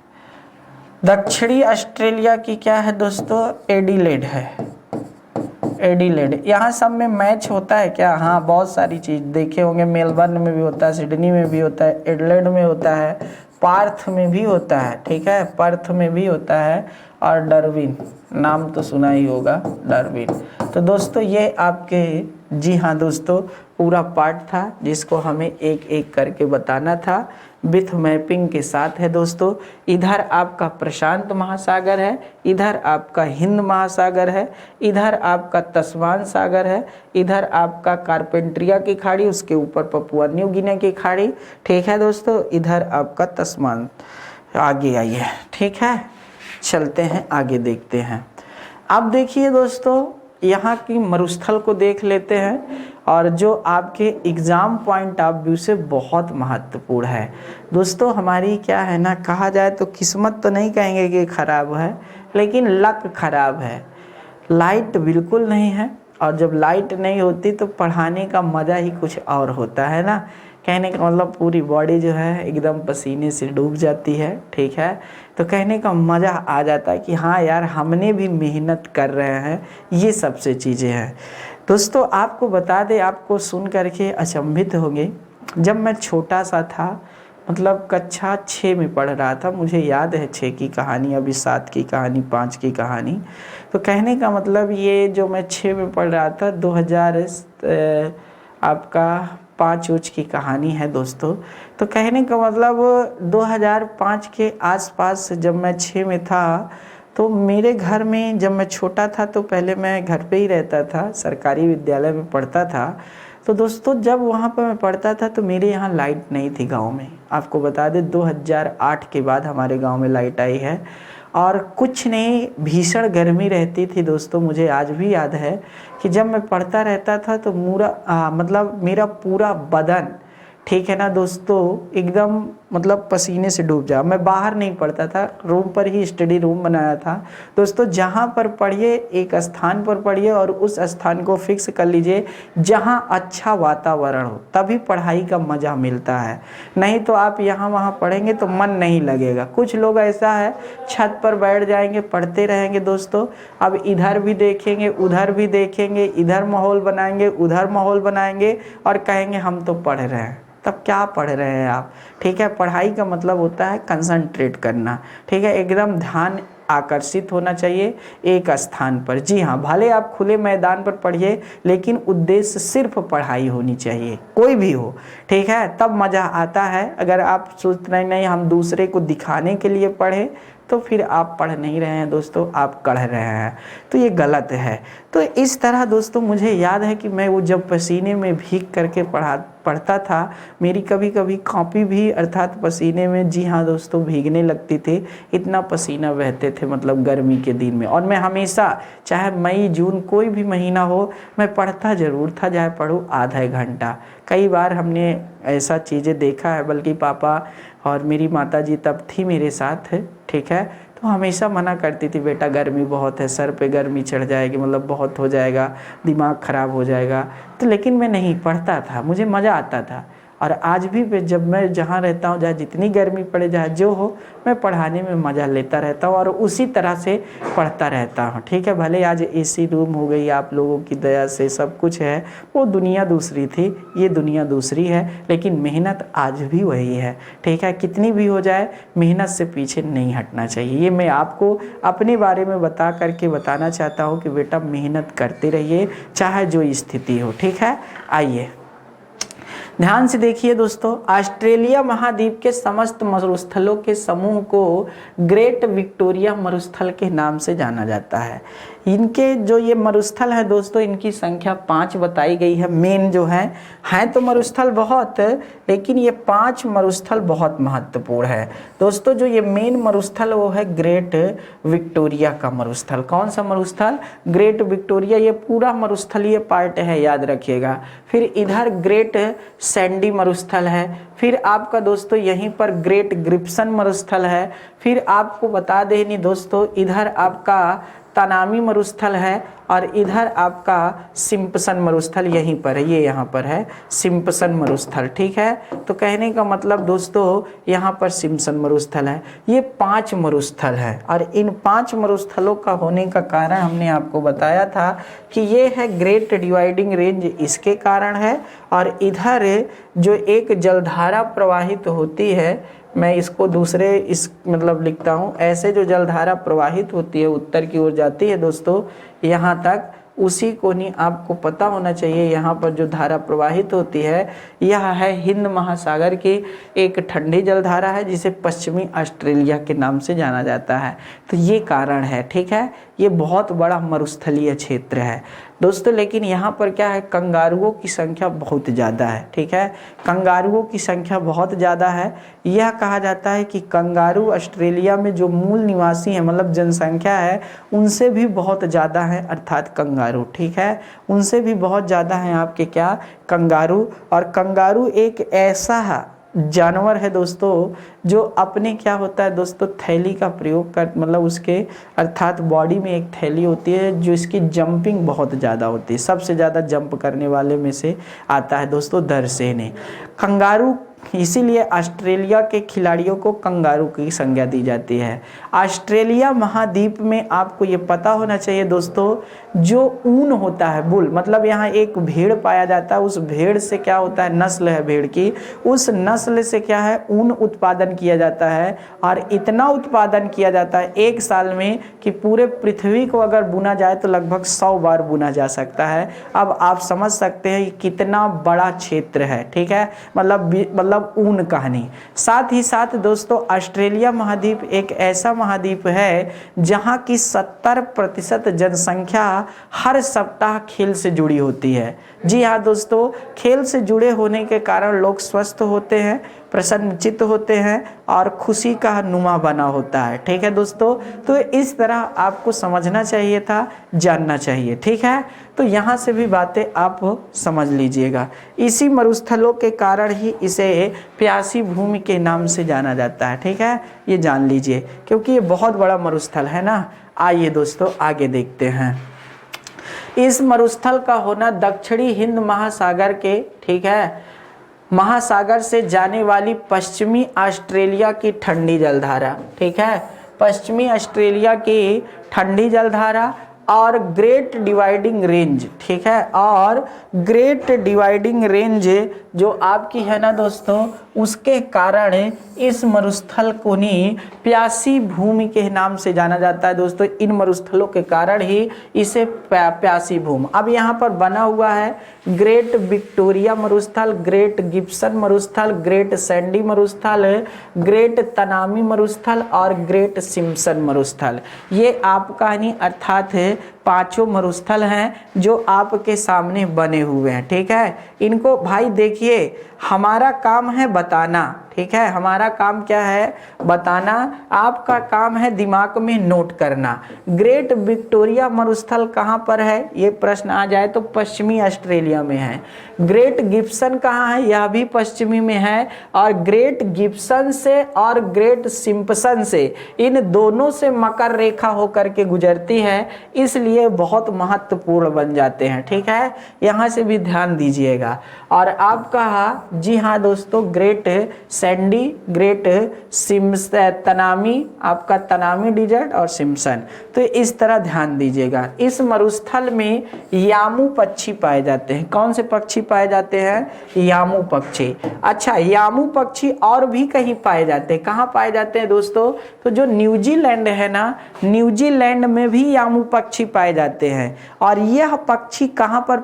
दक्षिणी ऑस्ट्रेलिया की क्या है दोस्तों, एडिलेड है, एडिलेड। यहाँ सब में मैच होता है क्या, हाँ बहुत सारी चीज़ देखे होंगे, मेलबर्न में भी होता है, सिडनी में भी होता है, एडिलेड में होता है, पार्थ में भी होता है, ठीक है, पर्थ में भी होता है, और डार्विन, नाम तो सुना ही होगा, डार्विन। तो दोस्तों ये आपके, जी हाँ दोस्तों, पूरा पार्ट था जिसको हमें एक एक करके बताना था, विथ मैपिंग के साथ है दोस्तों। इधर आपका प्रशांत महासागर है, इधर आपका हिंद महासागर है, इधर आपका तस्मान सागर है, इधर आपका कारपेंट्रिया की खाड़ी, उसके ऊपर पपुआ न्यू गिनी की खाड़ी, ठीक है दोस्तों, इधर आपका तस्मान। आगे आइए, ठीक है, चलते हैं आगे देखते हैं। अब देखिए दोस्तों यहाँ की मरुस्थल को देख लेते हैं, और जो आपके एग्ज़ाम पॉइंट ऑफ व्यू से बहुत महत्वपूर्ण है दोस्तों। हमारी क्या है ना, कहा जाए तो किस्मत तो नहीं कहेंगे कि ख़राब है, लेकिन लक ख़राब है। लाइट बिल्कुल नहीं है, और जब लाइट नहीं होती तो पढ़ाने का मज़ा ही कुछ और होता है ना। कहने का मतलब पूरी बॉडी जो है एकदम पसीने से डूब जाती है, ठीक है। तो कहने का मज़ा आ जाता है कि हाँ यार हमने भी मेहनत कर रहे हैं, ये सबसे चीज़ें हैं दोस्तों। आपको बता दें, आपको सुन करके अचंभित होंगे, जब मैं छोटा सा था, मतलब कक्षा 6 में पढ़ रहा था, मुझे याद है 6 की कहानी, अभी 7 की कहानी, 5 की कहानी। तो कहने का मतलब ये जो मैं 6 में पढ़ रहा था, 2000 आपका 5 की कहानी है दोस्तों। तो कहने का मतलब 2005 के आसपास जब मैं 6 में था, तो मेरे घर में जब मैं छोटा था तो पहले मैं घर पे ही रहता था, सरकारी विद्यालय में पढ़ता था। तो दोस्तों जब वहाँ पर मैं पढ़ता था तो मेरे यहाँ लाइट नहीं थी गांव में। आपको बता दें 2008 के बाद हमारे गांव में लाइट आई है, और कुछ नहीं, भीषण गर्मी रहती थी दोस्तों। मुझे आज भी याद है कि जब मैं पढ़ता रहता था तो मतलब मेरा पूरा बदन, ठीक है ना दोस्तों, एकदम मतलब पसीने से डूब जा। मैं बाहर नहीं पढ़ता था, रूम पर ही स्टडी रूम बनाया था दोस्तों। जहाँ पर पढ़िए एक स्थान पर पढ़िए, और उस स्थान को फिक्स कर लीजिए जहाँ अच्छा वातावरण हो, तभी पढ़ाई का मज़ा मिलता है। नहीं तो आप यहाँ वहाँ पढ़ेंगे तो मन नहीं लगेगा। कुछ लोग ऐसा है छत पर बैठ जाएंगे, पढ़ते रहेंगे दोस्तों। अब इधर भी देखेंगे, उधर भी देखेंगे, इधर माहौल बनाएंगे, उधर माहौल बनाएंगे, और कहेंगे हम तो पढ़ रहे हैं। तब क्या पढ़ रहे हैं आप, ठीक है। पढ़ाई का मतलब होता है कंसंट्रेट करना, ठीक है, एकदम ध्यान आकर्षित होना चाहिए एक स्थान पर। जी हाँ, भले आप खुले मैदान पर पढ़िए, लेकिन उद्देश्य सिर्फ पढ़ाई होनी चाहिए, कोई भी हो, ठीक है, तब मज़ा आता है। अगर आप सोच रहे नहीं हम दूसरे को दिखाने के लिए पढ़े, तो फिर आप पढ़ नहीं रहे हैं दोस्तों, आप कढ़ रहे हैं, तो ये गलत है। तो इस तरह दोस्तों मुझे याद है कि मैं वो जब पसीने में भीग करके पढ़ता था, मेरी कभी कभी कॉपी भी अर्थात पसीने में, जी हाँ दोस्तों, भीगने लगती थी। इतना पसीना बहते थे मतलब गर्मी के दिन में। और मैं हमेशा, चाहे मई जून कोई भी महीना हो, मैं पढ़ता ज़रूर था, चाहे पढ़ूँ आधा घंटा। कई बार हमने ऐसा चीज़ें देखा है, बल्कि पापा और मेरी माताजी तब थी मेरे साथ, ठीक है, तो हमेशा मना करती थी, बेटा गर्मी बहुत है, सर पे गर्मी चढ़ जाएगी, मतलब बहुत हो जाएगा, दिमाग ख़राब हो जाएगा। तो लेकिन मैं नहीं, पढ़ता था, मुझे मज़ा आता था। और आज भी जब मैं जहाँ रहता हूँ, जहाँ जितनी गर्मी पड़े, जहाँ जो हो, मैं पढ़ाने में मज़ा लेता रहता हूँ और उसी तरह से पढ़ता रहता हूँ। ठीक है, भले आज एसी रूम हो गई, आप लोगों की दया से सब कुछ है, वो दुनिया दूसरी थी, ये दुनिया दूसरी है, लेकिन मेहनत आज भी वही है। ठीक है, कितनी भी हो जाए मेहनत से पीछे नहीं हटना चाहिए। ये मैं आपको अपने बारे में बता करके बताना चाहता हूँ कि बेटा मेहनत करते रहिए, चाहे जो स्थिति हो। ठीक है, आइए ध्यान से देखिए दोस्तों, ऑस्ट्रेलिया महाद्वीप के समस्त मरुस्थलों के समूह को ग्रेट विक्टोरिया मरुस्थल के नाम से जाना जाता है। इनके जो ये मरुस्थल है दोस्तों, इनकी संख्या 5 बताई गई है। मेन जो हैं तो मरुस्थल बहुत, लेकिन ये 5 मरुस्थल बहुत महत्वपूर्ण है दोस्तों। जो ये मेन मरुस्थल वो है ग्रेट विक्टोरिया का मरुस्थल। कौन सा मरुस्थल? Great Victoria. ये पूरा मरुस्थलीय पार्ट है, याद रखिएगा। फिर इधर ग्रेट सैंडी मरुस्थल है, फिर आपका दोस्तों यहीं पर ग्रेट गिब्सन मरुस्थल है, फिर आपको बता दें दोस्तों इधर आपका तनामी मरुस्थल है, और इधर आपका सिम्पसन मरुस्थल यहीं पर है, ये यहाँ पर है सिम्पसन मरुस्थल। ठीक है, तो कहने का मतलब दोस्तों यहाँ पर सिम्पसन मरुस्थल है। ये 5 मरुस्थल है, और इन 5 मरुस्थलों का होने का कारण हमने आपको बताया था कि ये है ग्रेट डिवाइडिंग रेंज, इसके कारण है। और इधर जो एक जलधारा प्रवाहित होती है, मैं इसको दूसरे इस मतलब लिखता हूँ, ऐसे जो जलधारा प्रवाहित होती है उत्तर की ओर जाती है दोस्तों यहाँ तक, उसी को नहीं आपको पता होना चाहिए। यहाँ पर जो धारा प्रवाहित होती है यह है हिंद महासागर की एक ठंडी जलधारा है, जिसे पश्चिमी ऑस्ट्रेलिया के नाम से जाना जाता है। तो ये कारण है। ठीक है, ये बहुत बड़ा मरुस्थलीय क्षेत्र है दोस्तों। लेकिन यहाँ पर क्या है, कंगारुओं की संख्या बहुत ज़्यादा है। ठीक है, कंगारुओं की संख्या बहुत ज़्यादा है। यह कहा जाता है कि कंगारू ऑस्ट्रेलिया में जो मूल निवासी हैं, मतलब जनसंख्या है, उनसे भी बहुत ज़्यादा है, अर्थात कंगारू। ठीक है, उनसे भी बहुत ज़्यादा हैं आपके क्या, कंगारू। और कंगारू एक ऐसा जानवर है दोस्तों जो अपने क्या होता है दोस्तों, थैली का प्रयोग कर, मतलब उसके अर्थात बॉडी में एक थैली होती है जो इसकी जंपिंग बहुत ज़्यादा होती है। सबसे ज़्यादा जंप करने वाले में से आता है दोस्तों दरसेने कंगारू। इसीलिए ऑस्ट्रेलिया के खिलाड़ियों को कंगारू की संज्ञा दी जाती है। ऑस्ट्रेलिया महाद्वीप में आपको ये पता होना चाहिए दोस्तों, जो ऊन होता है, बुल, मतलब यहाँ एक भेड़ पाया जाता है, उस भेड़ से क्या होता है, नस्ल है भेड़ की, उस नस्ल से क्या है, ऊन उत्पादन किया जाता है। और इतना उत्पादन किया जाता है एक साल में कि पूरे पृथ्वी को अगर बुना जाए तो लगभग 100 बार बुना जा सकता है। अब आप समझ सकते हैं कितना बड़ा क्षेत्र है। ठीक है, मतलब ऊन कहानी। साथ ही साथ दोस्तों ऑस्ट्रेलिया महाद्वीप एक ऐसा महाद्वीप है जहां की 70% जनसंख्या हर सप्ताह खेल से जुड़ी होती है। जी हाँ दोस्तों, खेल से जुड़े होने के कारण लोग स्वस्थ होते हैं, प्रसन्नचित्त होते हैं और खुशी का नुमा बना होता है। ठीक है दोस्तों, तो इस तरह आपको समझना चाहिए था, जानना चाहिए। ठीक है, तो यहाँ से भी बातें आप समझ लीजिएगा। इसी मरुस्थलों के कारण ही इसे प्यासी भूमि के नाम से जाना जाता है। ठीक है, ये जान लीजिए, क्योंकि ये बहुत बड़ा मरुस्थल है ना। आइए दोस्तों आगे देखते हैं। इस मरुस्थल का होना दक्षिणी हिंद महासागर के, ठीक है, महासागर से जाने वाली पश्चिमी ऑस्ट्रेलिया की ठंडी जलधारा, ठीक है, पश्चिमी ऑस्ट्रेलिया की ठंडी जलधारा और ग्रेट डिवाइडिंग रेंज, ठीक है, और ग्रेट डिवाइडिंग रेंज जो आपकी है ना दोस्तों, उसके कारण इस मरुस्थल को नहीं प्यासी भूमि के नाम से जाना जाता है दोस्तों। इन मरुस्थलों के कारण ही इसे प्यासी भूमि। अब यहाँ पर बना हुआ है ग्रेट विक्टोरिया मरुस्थल, ग्रेट गिब्सन मरुस्थल, ग्रेट सैंडी मरुस्थल, ग्रेट तनामी मरुस्थल और ग्रेट सिम्पसन मरुस्थल। ये आपका नहीं अर्थात 5 मरुस्थल हैं जो आपके सामने बने हुए हैं। ठीक है, इनको भाई देखिए, हमारा काम है बताना, ठीक है, हमारा काम क्या है, बताना। आपका काम है दिमाग में नोट करना। ग्रेट विक्टोरिया मरुस्थल कहाँ पर है, ये प्रश्न आ जाए तो पश्चिमी ऑस्ट्रेलिया में है। ग्रेट गिब्सन कहाँ है, यह भी पश्चिमी में है। और ग्रेट गिब्सन से और ग्रेट सिम्पसन से, इन दोनों से मकर रेखा होकर के गुजरती है, इसलिए लिए बहुत महत्वपूर्ण बन जाते हैं। ठीक है, यहाँ से भी ध्यान दीजिएगा। और आपका जी हाँ दोस्तों, ग्रेट सैंडी, ग्रेट सिम्स, तनामी, आपका तनामी डिजर्ट और सिम्पसन। तो इस तरह ध्यान दीजिएगा। इस मरुस्थल में यामू पक्षी पाए जाते हैं। कौन से पक्षी पाए जाते हैं? यामू पक्षी। अच्छा, यामू पक्षी और भी कहीं पाए जाते हैं। कहाँ पाए जाते हैं दोस्तों? तो जो न्यूजीलैंड है ना, न्यूजीलैंड में भी यामू पक्षी पाए जाते हैं। और यह पक्षी कहाँ पर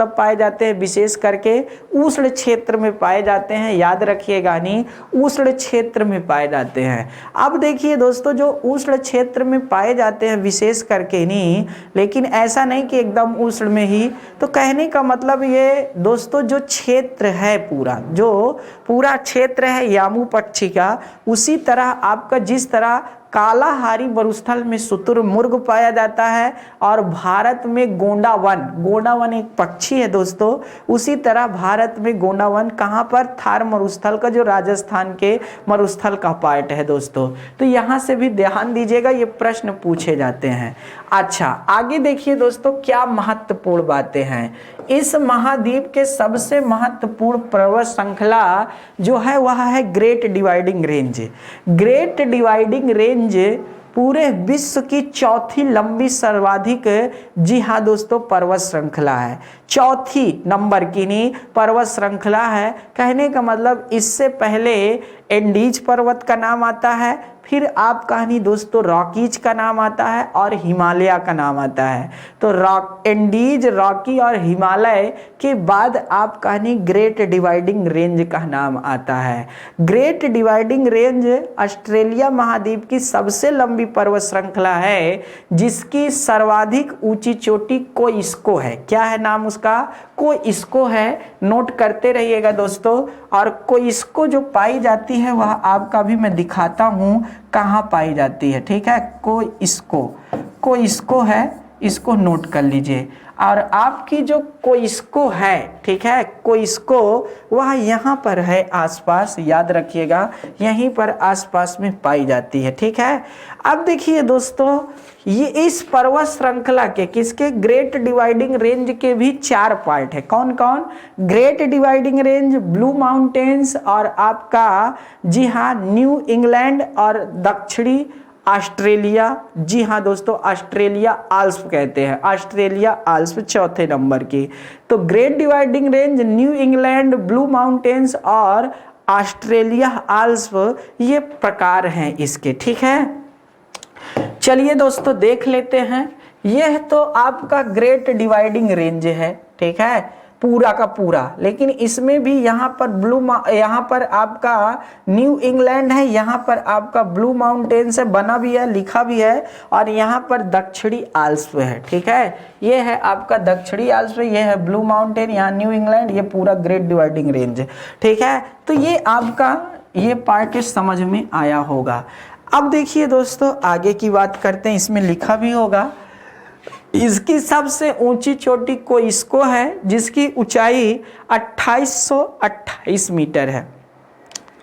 पाए जाते हैं? विशेष करके उष्ण क्षेत्र में पाए जाते हैं। याद रखिएगा, नहीं, उष्ण क्षेत्र में पाए जाते हैं। अब देखिए दोस्तों, जो उष्ण क्षेत्र में पाए जाते हैं विशेष करके नहीं, लेकिन ऐसा नहीं कि एकदम उष्ण में ही। तो कहने का मतलब ये दोस्तों, जो क्षेत्र है पूरा, जो पूरा क्षेत्र है यामू पक्षी का, उसी तरह आपका जिस तरह कालाहारी मरुस्थल में शुतुरमुर्ग पाया जाता है और भारत में गोंडावन, गोंडावन एक पक्षी है दोस्तों, उसी तरह भारत में गोंडावन कहाँ पर? थार मरुस्थल का, जो राजस्थान के मरुस्थल का पार्ट है दोस्तों। तो यहाँ से भी ध्यान दीजिएगा, ये प्रश्न पूछे जाते हैं। अच्छा, आगे देखिए दोस्तों, क्या महत्वपूर्ण बातें हैं। इस महाद्वीप के सबसे महत्वपूर्ण पर्वत श्रृंखला जो है वह है great dividing range. Great dividing range पूरे विश्व की चौथी लंबी सर्वाधिक, जी हाँ दोस्तों, पर्वत श्रृंखला है। चौथी नंबर की नहीं पर्वत श्रृंखला है। कहने का मतलब इससे पहले एंडीज पर्वत का नाम आता है, फिर आपका नहीं दोस्तों रॉकीज का नाम आता है और हिमालय का नाम आता है। तो एंडीज, रॉकी और हिमालय के बाद आपका नहीं ग्रेट डिवाइडिंग रेंज का नाम आता है। ग्रेट डिवाइडिंग रेंज ऑस्ट्रेलिया महाद्वीप की सबसे लंबी पर्वत श्रृंखला है, जिसकी सर्वाधिक ऊंची चोटी कोइस्को है। क्या है नाम उसका? कोइस्को है। नोट करते रहिएगा दोस्तों। और कोइस्को जो पाई जाती है वह आपका भी मैं दिखाता हूँ कहाँ पाई जाती है। ठीक है, कोइस्को है, इसको नोट कर लीजिए। और आपकी जो कोइस्को है, ठीक है, कोइस्को वह यहाँ पर है आसपास, याद रखिएगा, यहीं पर आसपास में पाई जाती है। ठीक है, अब देखिए दोस्तों, ये इस पर्वत श्रृंखला के, किसके? ग्रेट डिवाइडिंग रेंज के भी 4 पार्ट है। कौन कौन? Great dividing range, blue mountains और आपका जी हाँ न्यू इंग्लैंड और दक्षिणी ऑस्ट्रेलिया। जी हाँ दोस्तों, ऑस्ट्रेलिया आल्प्स कहते हैं, ऑस्ट्रेलिया आल्प्स चौथे नंबर की। तो great dividing range, new England, blue mountains और ऑस्ट्रेलिया आल्प्स, ये प्रकार हैं इसके। ठीक है, चलिए दोस्तों देख लेते हैं। यह तो आपका ग्रेट डिवाइडिंग रेंज है, ठीक है, पूरा का पूरा। लेकिन इसमें भी यहाँ पर यहाँ पर आपका न्यू इंग्लैंड है, यहाँ पर आपका ब्लू माउंटेन से बना भी है, लिखा भी है, और यहाँ पर दक्षिणी आल्प्स है। ठीक है, ये है आपका दक्षिणी आल्प्स, ये है ब्लू माउंटेन, यहाँ न्यू इंग्लैंड, ये पूरा ग्रेट डिवाइडिंग रेंज। ठीक है, तो ये आपका ये पार्ट समझ में आया होगा। अब देखिए दोस्तों, आगे की बात करते हैं। इसमें लिखा भी होगा, इसकी सबसे ऊंची चोटी कोइस्को है, जिसकी ऊंचाई 2828 मीटर है।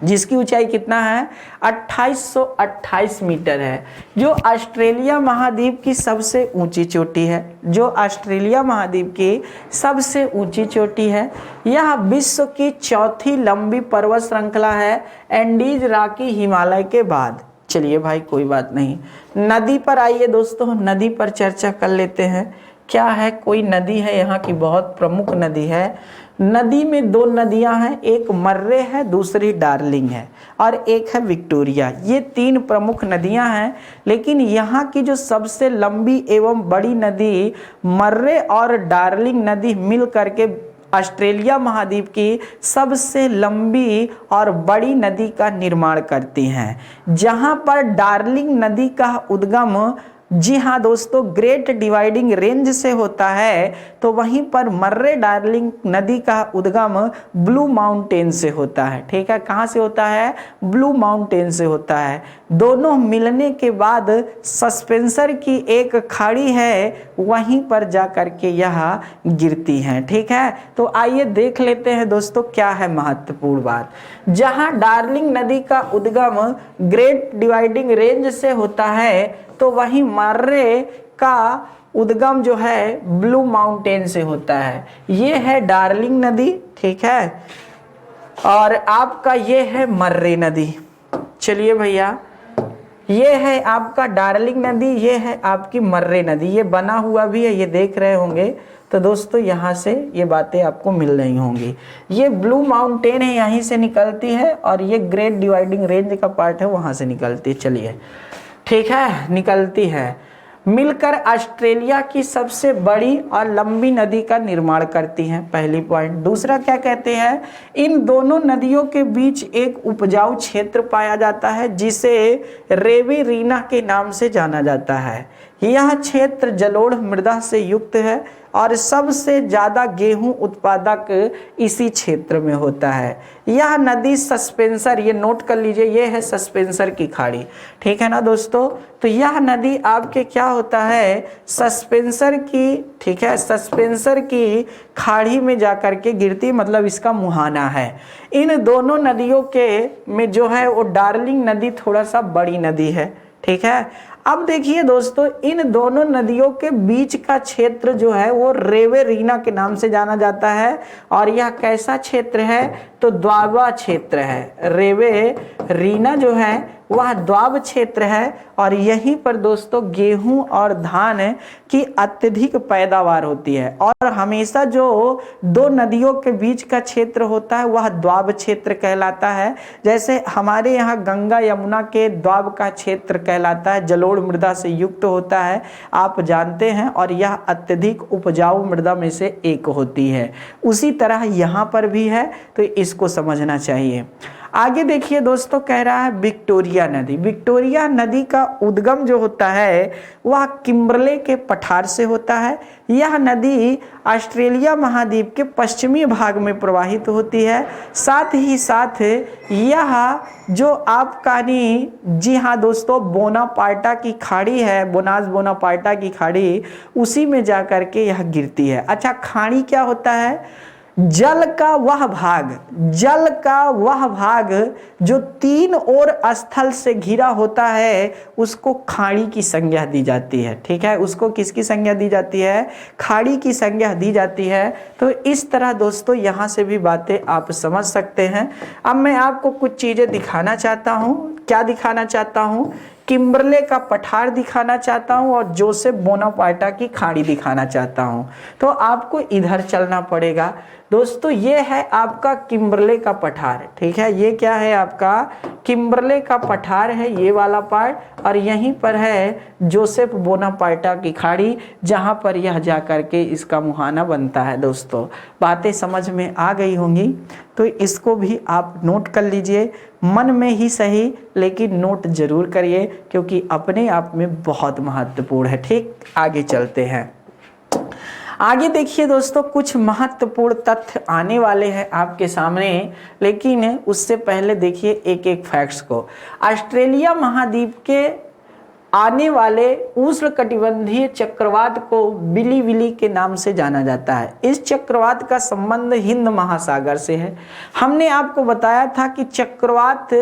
जिसकी ऊंचाई कितना है? 2828 मीटर है, जो ऑस्ट्रेलिया महाद्वीप की सबसे ऊंची चोटी है, जो ऑस्ट्रेलिया महाद्वीप की सबसे ऊंची चोटी है। यह विश्व की चौथी लंबी पर्वत श्रृंखला है, एंडीज, रॉकी, हिमालय के बाद। चलिए भाई, कोई बात नहीं। नदी पर आइए दोस्तों, नदी पर चर्चा कर लेते हैं। क्या है? कोई नदी है यहाँ की, बहुत प्रमुख नदी है। नदी में 2 नदियाँ हैं, एक मर्रे है, दूसरी डार्लिंग है, और एक है विक्टोरिया। ये 3 प्रमुख नदियाँ हैं। लेकिन यहाँ की जो सबसे लंबी एवं बड़ी नदी मर्रे और डार्लिंग नदी मिल करके ऑस्ट्रेलिया महाद्वीप की सबसे लंबी और बड़ी नदी का निर्माण करती हैं। जहां पर डार्लिंग नदी का उद्गम, जी हाँ दोस्तों, ग्रेट डिवाइडिंग रेंज से होता है, तो वहीं पर मर्रे डार्लिंग नदी का उद्गम ब्लू माउंटेन से होता है। ठीक है, कहाँ से होता है? ब्लू माउंटेन से होता है। दोनों मिलने के बाद सस्पेंसर की एक खाड़ी है, वहीं पर जा करके यह गिरती हैं। ठीक है, तो आइए देख लेते हैं दोस्तों क्या है महत्वपूर्ण बात। जहां डार्लिंग नदी का उद्गम ग्रेट डिवाइडिंग रेंज से होता है, तो वहीं मर्रे का उद्गम जो है ब्लू माउंटेन से होता है। ये है डार्लिंग नदी, ठीक है, और आपका ये है मर्रे नदी। चलिए भैया, ये है आपका डार्लिंग नदी, ये है आपकी मर्रे नदी, ये बना हुआ भी है, ये देख रहे होंगे। तो दोस्तों यहाँ से ये बातें आपको मिल रही होंगी। ये ब्लू माउंटेन है, यहीं से निकलती है, और ये ग्रेट डिवाइडिंग रेंज का पार्ट है, वहाँ से निकलती है। चलिए ठीक है, निकलती है, मिलकर ऑस्ट्रेलिया की सबसे बड़ी और लंबी नदी का निर्माण करती हैं, पहली पॉइंट। दूसरा क्या कहते हैं, इन दोनों नदियों के बीच एक उपजाऊ क्षेत्र पाया जाता है जिसे रेवेरीना के नाम से जाना जाता है। यह क्षेत्र जलोढ़ मृदा से युक्त है और सबसे ज़्यादा गेहूं उत्पादक इसी क्षेत्र में होता है। यह नदी सस्पेंसर, ये नोट कर लीजिए, ये है सस्पेंसर की खाड़ी, ठीक है ना दोस्तों। तो यह नदी आपके क्या होता है, सस्पेंसर की, ठीक है, सस्पेंसर की खाड़ी में जाकर के गिरती, मतलब इसका मुहाना है। इन दोनों नदियों के में जो है वो डार्लिंग नदी थोड़ा सा बड़ी नदी है, ठीक है। अब देखिए दोस्तों, इन दोनों नदियों के बीच का क्षेत्र जो है वो रेवेरीना के नाम से जाना जाता है, और यह कैसा क्षेत्र है, तो द्वाबा क्षेत्र है। रेवेरीना जो है वह द्वाब क्षेत्र है, और यहीं पर दोस्तों गेहूं और धान की अत्यधिक पैदावार होती है। और हमेशा जो दो नदियों के बीच का क्षेत्र होता है वह द्वाब क्षेत्र कहलाता है। जैसे हमारे यहाँ गंगा यमुना के द्वाब का क्षेत्र कहलाता है, जलोढ़ मृदा से युक्त होता है, आप जानते हैं, और यह अत्यधिक उपजाऊ मृदा में से एक होती है। उसी तरह यहाँ पर भी है, तो इसको समझना चाहिए। आगे देखिए दोस्तों, कह रहा है विक्टोरिया नदी। विक्टोरिया नदी का उद्गम जो होता है वह किम्बरले के पठार से होता है। यह नदी ऑस्ट्रेलिया महाद्वीप के पश्चिमी भाग में प्रवाहित होती है। साथ ही साथ यह जो आपका जी हाँ दोस्तों, बोनापार्टा की खाड़ी है, बोनास बोनापार्टा की खाड़ी, उसी में जाकर के यह गिरती है। अच्छा, खाड़ी क्या होता है, जल का वह भाग जो तीन ओर स्थल से घिरा होता है उसको खाड़ी की संज्ञा दी जाती है, ठीक है। उसको किसकी संज्ञा दी जाती है, खाड़ी की संज्ञा दी जाती है। तो इस तरह दोस्तों यहाँ से भी बातें आप समझ सकते हैं। अब मैं आपको कुछ चीजें दिखाना चाहता हूँ। क्या दिखाना चाहता हूँ, किम्बरले का पठार दिखाना चाहता हूं और जोसेफ बोनापार्टा की खाड़ी दिखाना चाहता हूं। तो आपको इधर चलना पड़ेगा दोस्तों। ये है आपका किम्बरले का पठार, ठीक है। ये क्या है, आपका किम्बरले का पठार है, ये वाला पार्ट, और यहीं पर है जोसेफ बोनापार्टा की खाड़ी, जहां पर यह जाकर के इसका मुहाना बनता है। दोस्तों बातें समझ में आ गई होंगी, तो इसको भी आप नोट कर लीजिए, मन में ही सही लेकिन नोट जरूर करिए, क्योंकि अपने आप में बहुत महत्वपूर्ण है। ठीक, आगे चलते हैं। आगे देखिए दोस्तों, कुछ महत्वपूर्ण तथ्य आने वाले हैं आपके सामने, लेकिन उससे पहले देखिए एक एक फैक्ट्स को। ऑस्ट्रेलिया महाद्वीप के आने वाले उष्णकटिबंधीय चक्रवात को बिली विली के नाम से जाना जाता है। इस चक्रवात का संबंध हिंद महासागर से है। हमने आपको बताया था कि चक्रवात,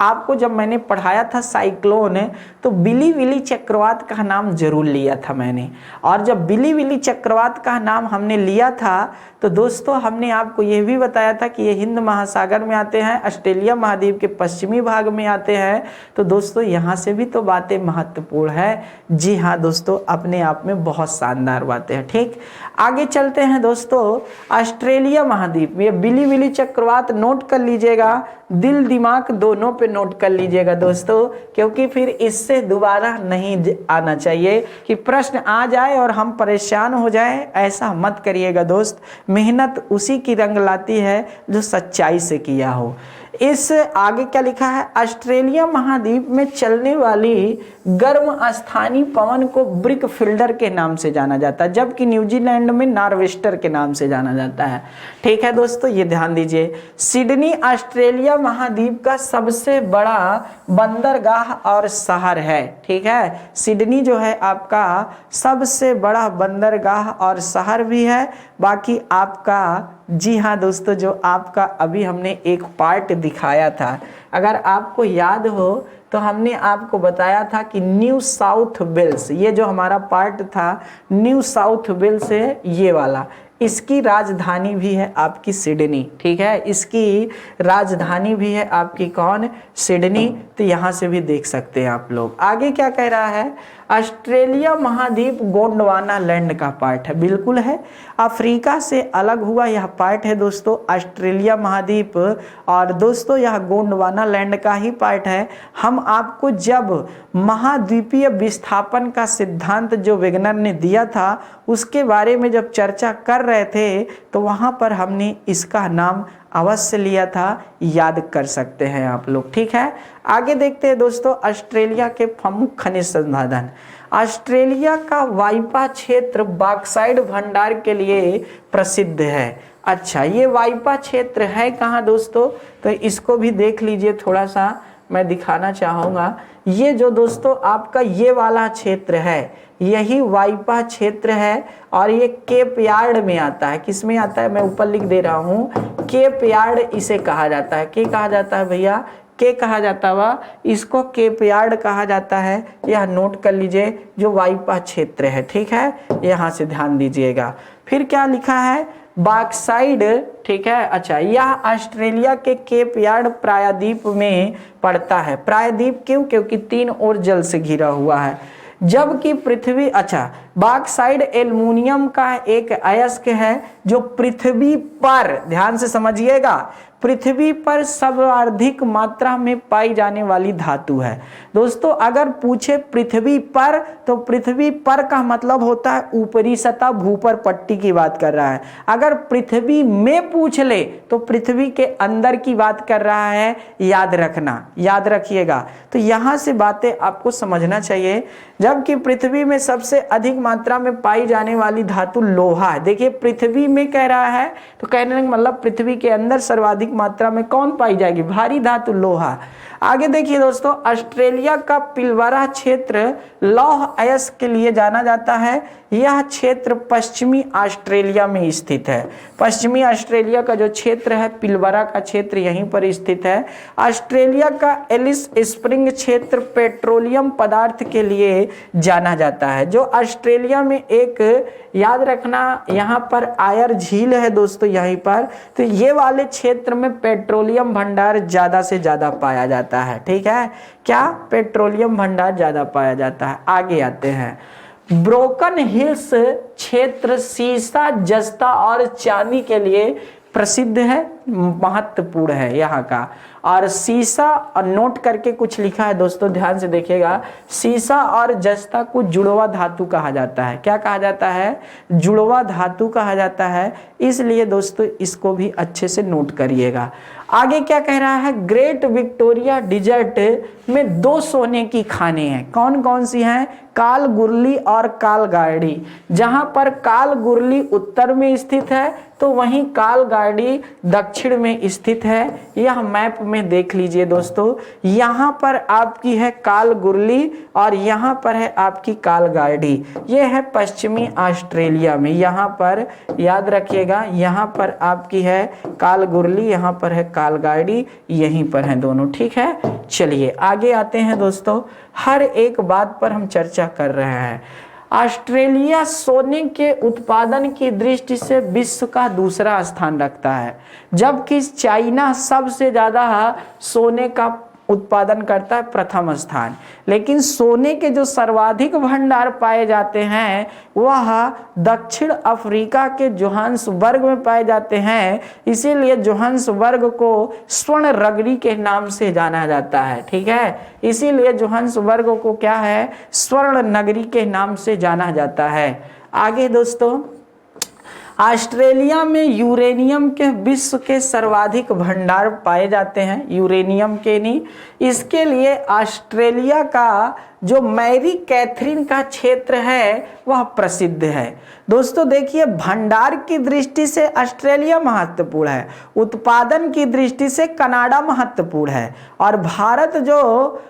आपको जब मैंने पढ़ाया था साइक्लोन, तो बिली विली चक्रवात का नाम जरूर लिया था मैंने। और जब बिली विली चक्रवात का नाम हमने लिया था तो दोस्तों हमने आपको यह भी बताया था कि ये हिंद महासागर में आते हैं, ऑस्ट्रेलिया महाद्वीप के पश्चिमी भाग में आते हैं। तो दोस्तों यहाँ से भी तो बातें महत्वपूर्ण है। जी हाँ दोस्तों, अपने आप में बहुत शानदार बातें हैं। ठीक, आगे चलते हैं दोस्तों। ऑस्ट्रेलिया महाद्वीप में बिली विली चक्रवात नोट कर लीजिएगा, दिल दिमाग दोनों पे नोट कर लीजिएगा दोस्तों, क्योंकि फिर इससे दोबारा नहीं आना चाहिए कि प्रश्न आ जाए और हम परेशान हो जाए। ऐसा मत करिएगा दोस्त, मेहनत उसी की रंग लाती है जो सच्चाई से किया हो। इस आगे क्या लिखा है, ऑस्ट्रेलिया महाद्वीप में चलने वाली गर्म स्थानीय पवन को ब्रिक फील्डर के नाम से जाना जाता है, जबकि न्यूजीलैंड में नॉर्वेस्टर के नाम से जाना जाता है। ठीक है दोस्तों, ये ध्यान दीजिए। सिडनी ऑस्ट्रेलिया महाद्वीप का सबसे बड़ा बंदरगाह और शहर है। ठीक है, सिडनी जो है आपका सबसे बड़ा बंदरगाह और शहर भी है। बाकी आपका जी हाँ दोस्तों, जो आपका अभी हमने एक पार्ट दिखाया था, अगर आपको याद हो तो हमने आपको बताया था कि न्यू साउथ वेल्स, ये जो हमारा पार्ट था न्यू साउथ वेल्स है ये वाला, इसकी राजधानी भी है आपकी सिडनी। ठीक है, इसकी राजधानी भी है आपकी कौन, सिडनी। तो यहाँ से भी देख सकते हैं आप लोग। आगे क्या कह रहा है, ऑस्ट्रेलिया महाद्वीप गोंडवाना लैंड का पार्ट है, बिल्कुल है। अफ्रीका से अलग हुआ यह पार्ट है दोस्तों ऑस्ट्रेलिया महाद्वीप, और दोस्तों यह गोंडवाना लैंड का ही पार्ट है। हम आपको जब महाद्वीपीय विस्थापन का सिद्धांत जो वेगनर ने दिया था उसके बारे में जब चर्चा कर रहे थे तो वहाँ पर हमने इसका नाम अवश्य लिया था, याद कर सकते हैं आप लोग। ठीक है, आगे देखते हैं दोस्तों ऑस्ट्रेलिया के प्रमुख खनिज संसाधन। ऑस्ट्रेलिया का वाइपा क्षेत्र बॉक्साइट भंडार के लिए प्रसिद्ध है। अच्छा, ये वाइपा क्षेत्र है कहाँ दोस्तों, तो इसको भी देख लीजिए, थोड़ा सा मैं दिखाना चाहूँगा। ये जो दोस्तों आपका ये वाला क्षेत्र है यही वाइपा क्षेत्र है, और ये केप यार्ड में आता है। किस में आता है, मैं ऊपर लिख दे रहा हूँ, केप यार्ड इसे कहा जाता है। के कहा जाता है भैया, के कहा जाता है, इसको केप यार्ड कहा जाता है। यह नोट कर लीजिए, जो वाइपा क्षेत्र है। ठीक है, यहाँ से ध्यान दीजिएगा। फिर क्या लिखा है, बॉक्साइट। ठीक है, अच्छा, यह ऑस्ट्रेलिया के केप यार्ड प्रायद्वीप में पड़ता है। प्रायद्वीप क्यों, क्योंकि 3 ओर जल से घिरा हुआ है, जबकि पृथ्वी, अच्छा, बॉक्साइट एल्युमिनियम का एक अयस्क है जो पृथ्वी पर, ध्यान से समझिएगा, पृथ्वी पर सर्वाधिक मात्रा में पाई जाने वाली धातु है। दोस्तों अगर पूछे पृथ्वी पर, तो पृथ्वी पर का मतलब होता है ऊपरी सतह, भूपर पट्टी की बात कर रहा है। अगर पृथ्वी में पूछ ले तो पृथ्वी के अंदर की बात कर रहा है, याद रखना, याद रखिएगा। तो यहाँ से बातें आपको समझना चाहिए। जबकि पृथ्वी में सबसे अधिक मात्रा में पाई जाने वाली धातु लोहा है। देखिए पृथ्वी में कह रहा है तो कहने का मतलब पृथ्वी के अंदर सर्वाधिक मात्रा में कौन पाई जाएगी, भारी धातु लोहा। आगे देखिए दोस्तों, ऑस्ट्रेलिया का पिलबरा क्षेत्र लौह अयस्क के लिए जाना जाता है। यह क्षेत्र पश्चिमी ऑस्ट्रेलिया में स्थित है। पश्चिमी ऑस्ट्रेलिया का जो क्षेत्र है, पिलबरा का क्षेत्र यहीं पर स्थित है। ऑस्ट्रेलिया का एलिस स्प्रिंग क्षेत्र पेट्रोलियम पदार्थ के लिए जाना जाता है। जो ऑस्ट्रेलिया में एक, याद रखना, यहाँ पर आयर झील है दोस्तों यहीं पर, तो ये वाले क्षेत्र में पेट्रोलियम भंडार ज्यादा से ज्यादा पाया जाता है। ठीक है, क्या, पेट्रोलियम भंडार ज्यादा पाया जाता है। आगे आते हैं, ब्रोकन हिल्स क्षेत्र सीसा, जस्ता और चांदी के लिए प्रसिद्ध है, महत्वपूर्ण है यहाँ का। और सीसा, और नोट करके कुछ लिखा है दोस्तों, ध्यान से देखिएगा, सीसा और जस्ता को जुड़वा धातु कहा जाता है। क्या कहा जाता है, जुड़वा धातु कहा जाता है। इसलिए दोस्तों इसको भी अच्छे से नोट करिएगा। आगे क्या कह रहा है, ग्रेट विक्टोरिया डिजर्ट में 2 सोने की खानें हैं। कौन कौन सी हैं, काल गुरली और काल गार्डी। जहां पर काल गुरली उत्तर में स्थित है तो वहीं काल गार्डी दक्षिण में स्थित है। यह मैप में देख लीजिए दोस्तों, यहाँ पर आपकी है काल गुरली और यहाँ पर है आपकी काल गार्डी। ये है पश्चिमी ऑस्ट्रेलिया में, यहाँ पर याद रखिएगा, यहाँ पर आपकी है काल गुरली, यहाँ पर है काल गार्डी, यहीं पर है दोनों। ठीक है, चलिए आगे आते हैं दोस्तों। हर एक बात पर हम चर्चा कर रहे हैं। ऑस्ट्रेलिया सोने के उत्पादन की दृष्टि से विश्व का दूसरा स्थान रखता है, जबकि चाइना सबसे ज्यादा सोने का उत्पादन करता है, प्रथम स्थान। लेकिन सोने के जो सर्वाधिक भंडार पाए जाते हैं वह दक्षिण अफ्रीका के जोहान्सबर्ग में पाए जाते हैं। इसीलिए जोहान्सबर्ग को स्वर्ण नगरी के नाम से जाना जाता है। ठीक है, इसीलिए जोहान्सबर्ग को क्या है, स्वर्ण नगरी के नाम से जाना जाता है। आगे दोस्तों, ऑस्ट्रेलिया में यूरेनियम के विश्व के सर्वाधिक भंडार पाए जाते हैं, यूरेनियम के नहीं। इसके लिए ऑस्ट्रेलिया का जो मैरी कैथरीन का क्षेत्र है वह प्रसिद्ध है। दोस्तों देखिए, भंडार की दृष्टि से ऑस्ट्रेलिया महत्वपूर्ण है, उत्पादन की दृष्टि से कनाडा महत्वपूर्ण है, और भारत जो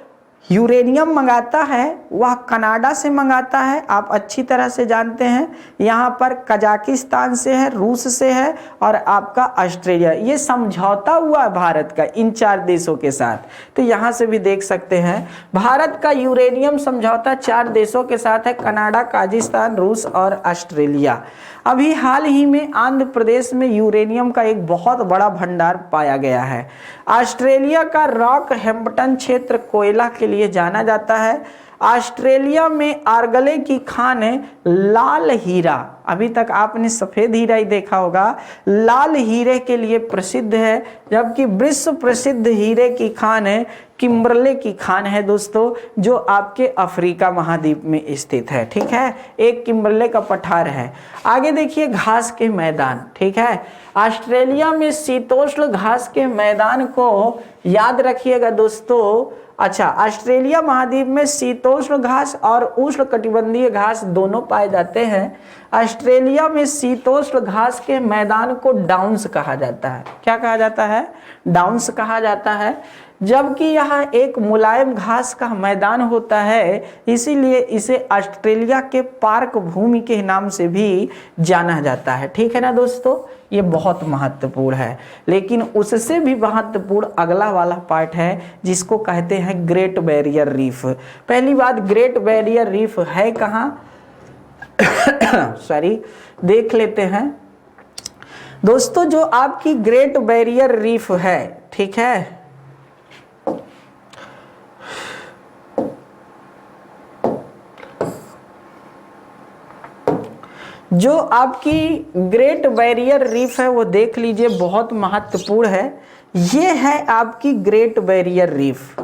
यूरेनियम मंगाता है वह कनाडा से मंगाता है, आप अच्छी तरह से जानते हैं। यहाँ पर कजाकिस्तान से है, रूस से है और आपका ऑस्ट्रेलिया। ये समझौता हुआ है भारत का इन 4 देशों के साथ। तो यहाँ से भी देख सकते हैं भारत का यूरेनियम समझौता 4 देशों के साथ है, कनाडा, कजाकिस्तान, रूस और ऑस्ट्रेलिया। अभी हाल ही में आंध्र प्रदेश में यूरेनियम का एक बहुत बड़ा भंडार पाया गया है। ऑस्ट्रेलिया का रॉक हैम्पटन क्षेत्र कोयला के लिए जाना जाता है। ऑस्ट्रेलिया में आर्गले की खान लाल हीरा, अभी तक आपने सफेद हीरा ही देखा होगा, लाल हीरे के लिए प्रसिद्ध है, जबकि विश्व प्रसिद्ध हीरे की खान किम्बरले की खान है दोस्तों, जो आपके अफ्रीका महाद्वीप में स्थित है। ठीक है, एक किम्बरले का पठार है। आगे देखिए घास के मैदान। ठीक है, ऑस्ट्रेलिया में शीतोष्ण घास के मैदान को याद रखिएगा दोस्तों। अच्छा, ऑस्ट्रेलिया महाद्वीप में शीतोष्ण घास और उष्ण कटिबंधीय घास दोनों पाए जाते हैं। ऑस्ट्रेलिया में शीतोष्ण घास के मैदान को डाउन्स कहा जाता है। क्या कहा जाता है? डाउन्स कहा जाता है। जबकि यहाँ एक मुलायम घास का मैदान होता है, इसीलिए इसे ऑस्ट्रेलिया के पार्क भूमि के नाम से भी जाना जाता है। ठीक है ना दोस्तों, ये बहुत महत्वपूर्ण है। लेकिन उससे भी महत्वपूर्ण अगला वाला पार्ट है जिसको कहते हैं ग्रेट बैरियर रीफ। पहली बात, ग्रेट बैरियर रीफ है कहाँ सॉरी, देख लेते हैं दोस्तों। जो आपकी ग्रेट बैरियर रीफ है, ठीक है, जो आपकी ग्रेट बैरियर रीफ है वो देख लीजिए, बहुत महत्वपूर्ण है। ये है आपकी ग्रेट बैरियर रीफ।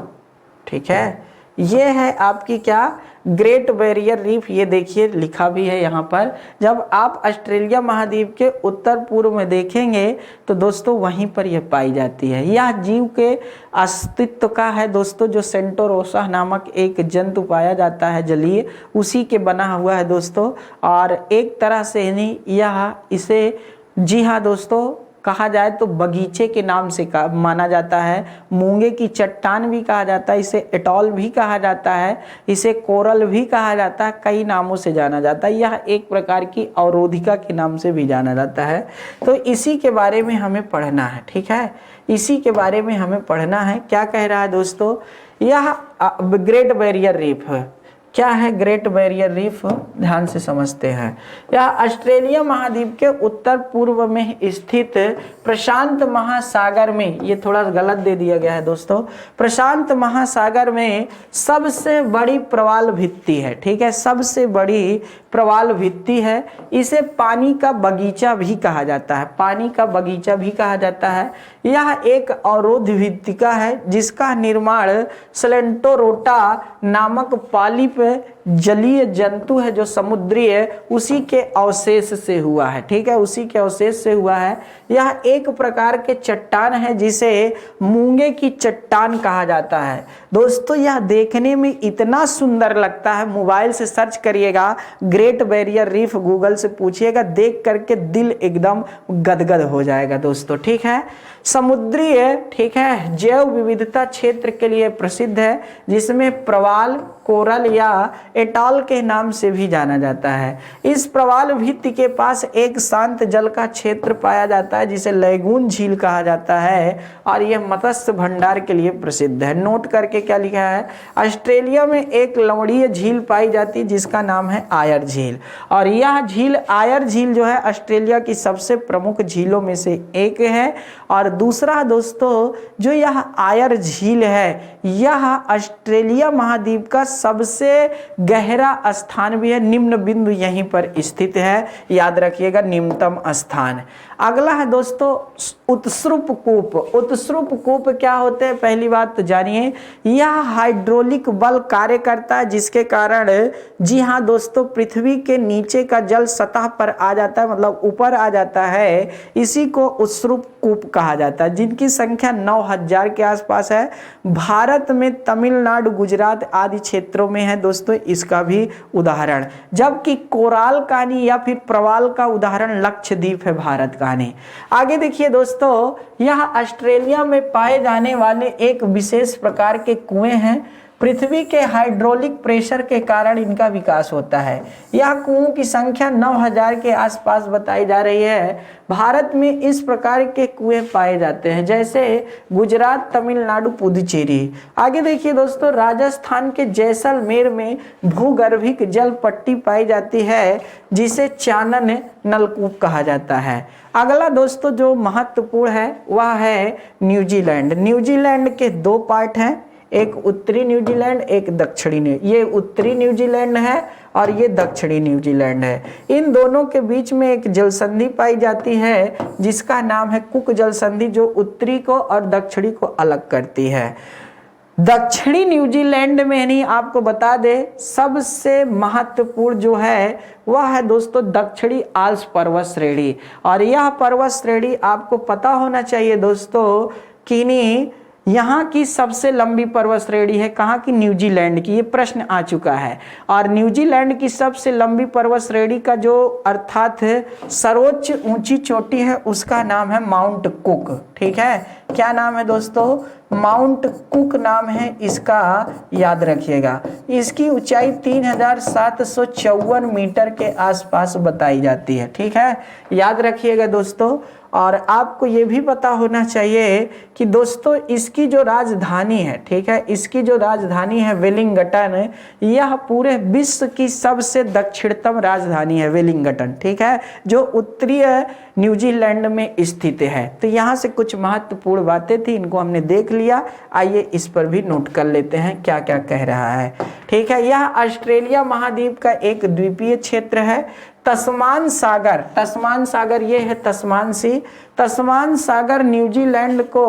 ठीक है, ये है आपकी क्या? Great barrier reef. ये देखिए लिखा भी है यहाँ पर। जब आप ऑस्ट्रेलिया महाद्वीप के उत्तर पूर्व में देखेंगे तो दोस्तों वहीं पर यह पाई जाती है। यह जीव के अस्तित्व का है दोस्तों, जो सेंटोरोसा नामक एक जंतु पाया जाता है जलीय, उसी के बना हुआ है दोस्तों। और एक तरह से नहीं, यह इसे, जी हाँ दोस्तों, कहा जाए तो बगीचे के नाम से माना जाता है। मूंगे की चट्टान भी कहा जाता है, इसे एटॉल भी कहा जाता है, इसे कोरल भी कहा जाता है, कई नामों से जाना जाता है। यह एक प्रकार की अवरोधिका के नाम से भी जाना जाता है। तो इसी के बारे में हमें पढ़ना है। ठीक है, इसी के बारे में हमें पढ़ना है। क्या कह रहा है दोस्तों? यह ग्रेट बैरियर रीफ है। क्या है ग्रेट बैरियर रीफ? ध्यान से समझते हैं। यह ऑस्ट्रेलिया महाद्वीप के उत्तर पूर्व में स्थित प्रशांत महासागर में, ये थोड़ा गलत दे दिया गया है दोस्तों, प्रशांत महासागर में सबसे बड़ी प्रवाल भित्ति है। ठीक है, सबसे बड़ी प्रवाल भित्ति है। इसे पानी का बगीचा भी कहा जाता है, पानी का बगीचा भी कहा जाता है। यह एक अवरोध भित्तिका है जिसका निर्माण स्लेंटोरोटा नामक पॉलिप जलीय जंतु है जो समुद्री है, उसी के अवशेष से हुआ है। ठीक है, उसी के अवशेष से हुआ है। यह एक प्रकार के चट्टान है जिसे मूंगे की चट्टान कहा जाता है। दोस्तों यह देखने में इतना सुंदर लगता है, मोबाइल से सर्च करिएगा ग्रेट बैरियर रीफ, गूगल से पूछिएगा, देख करके दिल एकदम गदगद हो जाएगा दोस्तों। ठीक है, समुद्री है, ठीक है, जैव विविधता क्षेत्र के लिए प्रसिद्ध है, जिसमें प्रवाल, कोरल या एटॉल के नाम से भी जाना जाता है। इस प्रवाल भित्ति के पास एक शांत जल का क्षेत्र पाया जाता है जिसे लैगून झील कहा जाता है, और यह मत्स्य भंडार के लिए प्रसिद्ध है। नोट करके क्या लिखा है? ऑस्ट्रेलिया में एक लवणीय झील पाई जाती है जिसका नाम है आयर झील, और यह झील, आयर झील जो है ऑस्ट्रेलिया की सबसे प्रमुख झीलों में से एक है। और दूसरा दोस्तों, जो यह आयर झील है, यह ऑस्ट्रेलिया महाद्वीप का सबसे गहरा स्थान भी है, निम्न बिंदु यहीं पर स्थित है, याद रखिएगा, निम्नतम स्थान। अगला है दोस्तों उत्सृप कूप। उत्सृप कूप क्या होते हैं? पहली बात तो जानिए, यह हाइड्रोलिक बल कार्य करता है जिसके कारण, जी हाँ दोस्तों, पृथ्वी के नीचे का जल सतह पर आ जाता है, मतलब ऊपर आ जाता है। इसी को उत्सृप कूप कहा जाता है, जिनकी संख्या 9000 के आसपास है। भारत में तमिलनाडु, गुजरात आदि क्षेत्रों में है दोस्तों इसका भी उदाहरण। जबकि कोराल कानी या फिर प्रवाल का उदाहरण लक्षद्वीप है भारत का। आगे देखिए दोस्तों, यह ऑस्ट्रेलिया में पाए जाने वाले एक विशेष प्रकार के कुएं हैं। पृथ्वी के हाइड्रोलिक प्रेशर के कारण इनका विकास होता है। यह कुओं की संख्या 9000 के आसपास बताई जा रही है। भारत में इस प्रकार के कुएं पाए जाते हैं, जैसे गुजरात, तमिलनाडु, पुदुचेरी। आगे देखिए दोस्तों, राजस्थान के जैसलमेर में भूगर्भिक जल पट्टी पाई जाती है, जिसे चानन नलकूप कहा जाता है। अगला दोस्तों जो महत्वपूर्ण है वह है न्यूजीलैंड। न्यूजीलैंड के दो पार्ट हैं, एक उत्तरी न्यूजीलैंड, एक दक्षिणी। ये उत्तरी न्यूजीलैंड है और ये दक्षिणी न्यूजीलैंड है। इन दोनों के बीच में एक जल संधि पाई जाती है, जिसका नाम है कुक जल संधि, जो उत्तरी को और दक्षिणी को अलग करती है। दक्षिणी न्यूजीलैंड में नहीं, आपको बता दे सबसे महत्वपूर्ण जो है वह है दोस्तों दक्षिणी आल्प्स पर्वत श्रेणी। और यह पर्वत श्रेणी आपको पता होना चाहिए दोस्तों कि यहाँ की सबसे लंबी पर्वत श्रेणी है कहाँ की? न्यूजीलैंड की। ये प्रश्न आ चुका है। और न्यूजीलैंड की सबसे लंबी पर्वत श्रेणी का जो अर्थात सर्वोच्च ऊंची चोटी है उसका नाम है माउंट कुक। ठीक है, क्या नाम है दोस्तों? माउंट कुक नाम है इसका, याद रखिएगा। इसकी ऊंचाई 3754 मीटर के आसपास बताई जाती है। ठीक है, याद रखिएगा दोस्तों। और आपको ये भी पता होना चाहिए कि दोस्तों इसकी जो राजधानी है, ठीक है, इसकी जो राजधानी है वेलिंगटन, यह पूरे विश्व की सबसे दक्षिणतम राजधानी है वेलिंगटन। ठीक है, जो उत्तरीय न्यूजीलैंड में स्थित है। तो यहाँ से कुछ महत्वपूर्ण बातें थी, इनको हमने देख लिया। आइए इस पर भी नोट कर लेते हैं क्या क्या कह रहा है। ठीक है, यह ऑस्ट्रेलिया महाद्वीप का एक द्वीपीय क्षेत्र है। तस्मान सागर, तस्मान सागर ये है तस्मान सी। तस्मान सागर न्यूजीलैंड को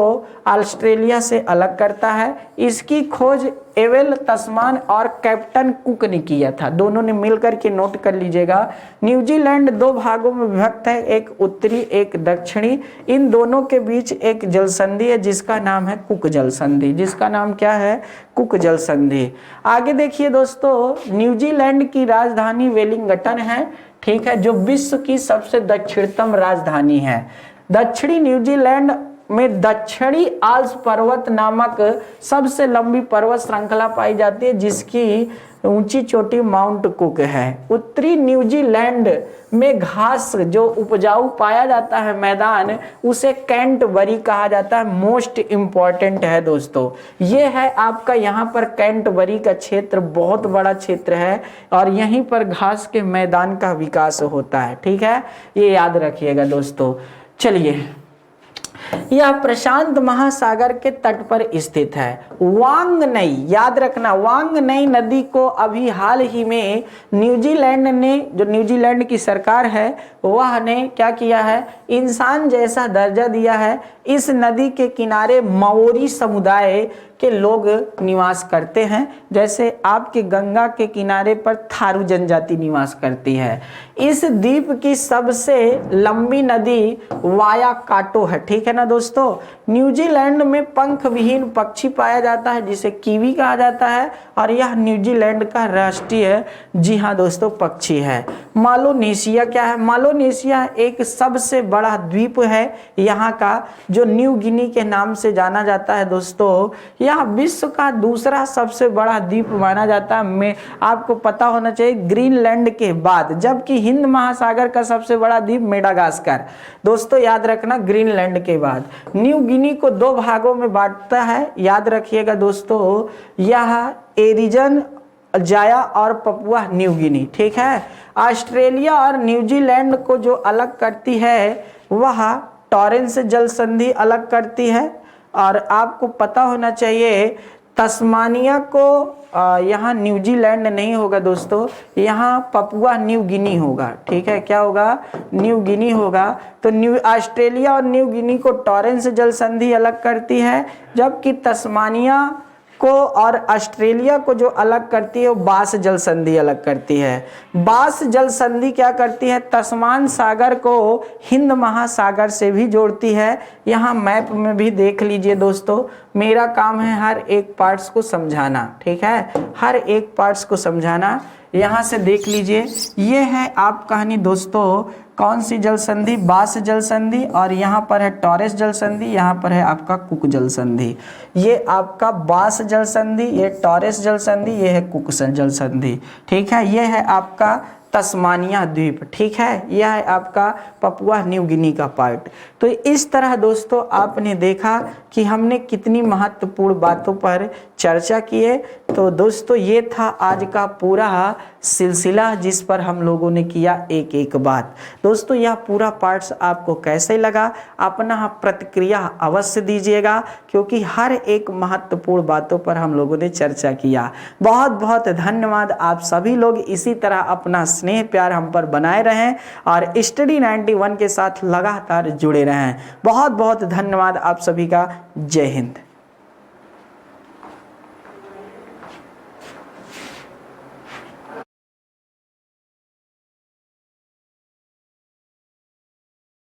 ऑस्ट्रेलिया से अलग करता है। इसकी खोज एवेल तस्मान और कैप्टन कुक ने किया था, दोनों ने मिलकर के, नोट कर लीजिएगा। न्यूजीलैंड दो भागों में विभक्त है, एक उत्तरी एक दक्षिणी। इन दोनों के बीच एक जल संधि है जिसका नाम है कुक जल संधि। जिसका नाम क्या है? कुक जल संधि। आगे देखिए दोस्तों, न्यूजीलैंड की राजधानी वेलिंगटन है। ठीक है, जो विश्व की सबसे दक्षिणतम राजधानी है। दक्षिणी न्यूजीलैंड में दक्षिणी आल्प्स पर्वत नामक सबसे लंबी पर्वत श्रृंखला पाई जाती है, जिसकी ऊंची चोटी माउंट कुक है। उत्तरी न्यूजीलैंड में घास जो उपजाऊ पाया जाता है मैदान, उसे कैंटबरी कहा जाता है। मोस्ट इंपॉर्टेंट है दोस्तों, ये है आपका यहाँ पर कैंटबरी का क्षेत्र, बहुत बड़ा क्षेत्र है और यहीं पर घास के मैदान का विकास होता है। ठीक है, ये याद रखिएगा दोस्तों। चलिए, यह प्रशांत महासागर के तट पर स्थित है। वांगनई, याद रखना, वांगनई नदी को अभी हाल ही में न्यूजीलैंड ने, जो न्यूजीलैंड की सरकार है, वह ने क्या किया है? इंसान जैसा दर्जा दिया है। इस नदी के किनारे माओरी समुदाय के लोग निवास करते हैं, जैसे आपके गंगा के किनारे पर थारू जनजाति निवास करती है। इस द्वीप की सबसे लंबी नदी वायाकाटो है। ठीक है ना दोस्तों। न्यूजीलैंड में पंख विहीन पक्षी पाया जाता है जिसे कीवी कहा जाता है, और यह न्यूजीलैंड का राष्ट्रीय, जी हाँ दोस्तों, पक्षी है। मालोनेशिया क्या है? मालोनेशिया एक सबसे बड़ा द्वीप है यहाँ का, जो न्यू गिनी के नाम से जाना जाता है दोस्तों। यह विश्व का दूसरा सबसे बड़ा द्वीप माना जाता है। में आपको पता होना चाहिए ग्रीनलैंड के बाद, जबकि हिंद महासागर का सबसे बड़ा द्वीप मेडागास्कर। दोस्तों याद रखना, ग्रीनलैंड के बाद न्यू गिनी को दो भागों में बांटता है, याद रखिएगा दोस्तों। यह एरिजन जाया और पपुआ न्यू गिनी। ठीक है, ऑस्ट्रेलिया और न्यूजीलैंड को जो अलग करती है वह टॉरेंस जल संधि अलग करती है। और आपको पता होना चाहिए तस्मानिया को यहाँ न्यूजीलैंड नहीं होगा दोस्तों, यहाँ पपुआ न्यू गिनी होगा। ठीक है, क्या होगा? न्यू गिनी होगा। तो न्यू ऑस्ट्रेलिया और न्यू गिनी को टॉरेंस जल संधि अलग करती है, जबकि तस्मानिया को और ऑस्ट्रेलिया को जो अलग करती है वो बास जल संधि अलग करती है। बास जल संधि क्या करती है? तस्मान सागर को हिंद महासागर से भी जोड़ती है। यहाँ मैप में भी देख लीजिए दोस्तों, मेरा काम है हर एक पार्ट्स को समझाना। ठीक है, हर एक पार्ट्स को समझाना। यहाँ से देख लीजिए, ये है आप कहानी दोस्तों कौन सी जल संधि, बास जल संधि, और यहाँ पर है टॉरस जल संधि, यहाँ पर है आपका कुक जल संधि। ये आपका बास जल संधि, ये टॉरस जल संधि, ये है कुक जल संधि। ठीक है, ये है आपका तस्मानिया द्वीप। ठीक है, यह है आपका पपुआ न्यू गिनी का पार्ट। तो इस तरह दोस्तों आपने देखा कि हमने कितनी महत्वपूर्ण बातों पर चर्चा की है। तो दोस्तों ये था आज का पूरा सिलसिला जिस पर हम लोगों ने किया एक एक बात। दोस्तों यह पूरा पार्ट्स आपको कैसे लगा, अपना प्रतिक्रिया अवश्य दीजिएगा, क्योंकि हर एक महत्वपूर्ण बातों पर हम लोगों ने चर्चा किया। बहुत बहुत धन्यवाद। आप सभी लोग इसी तरह अपना स्नेह प्यार हम पर बनाए रहें और स्टडी 91 के साथ लगातार जुड़े रहें। बहुत बहुत धन्यवाद आप सभी का। जय हिंद।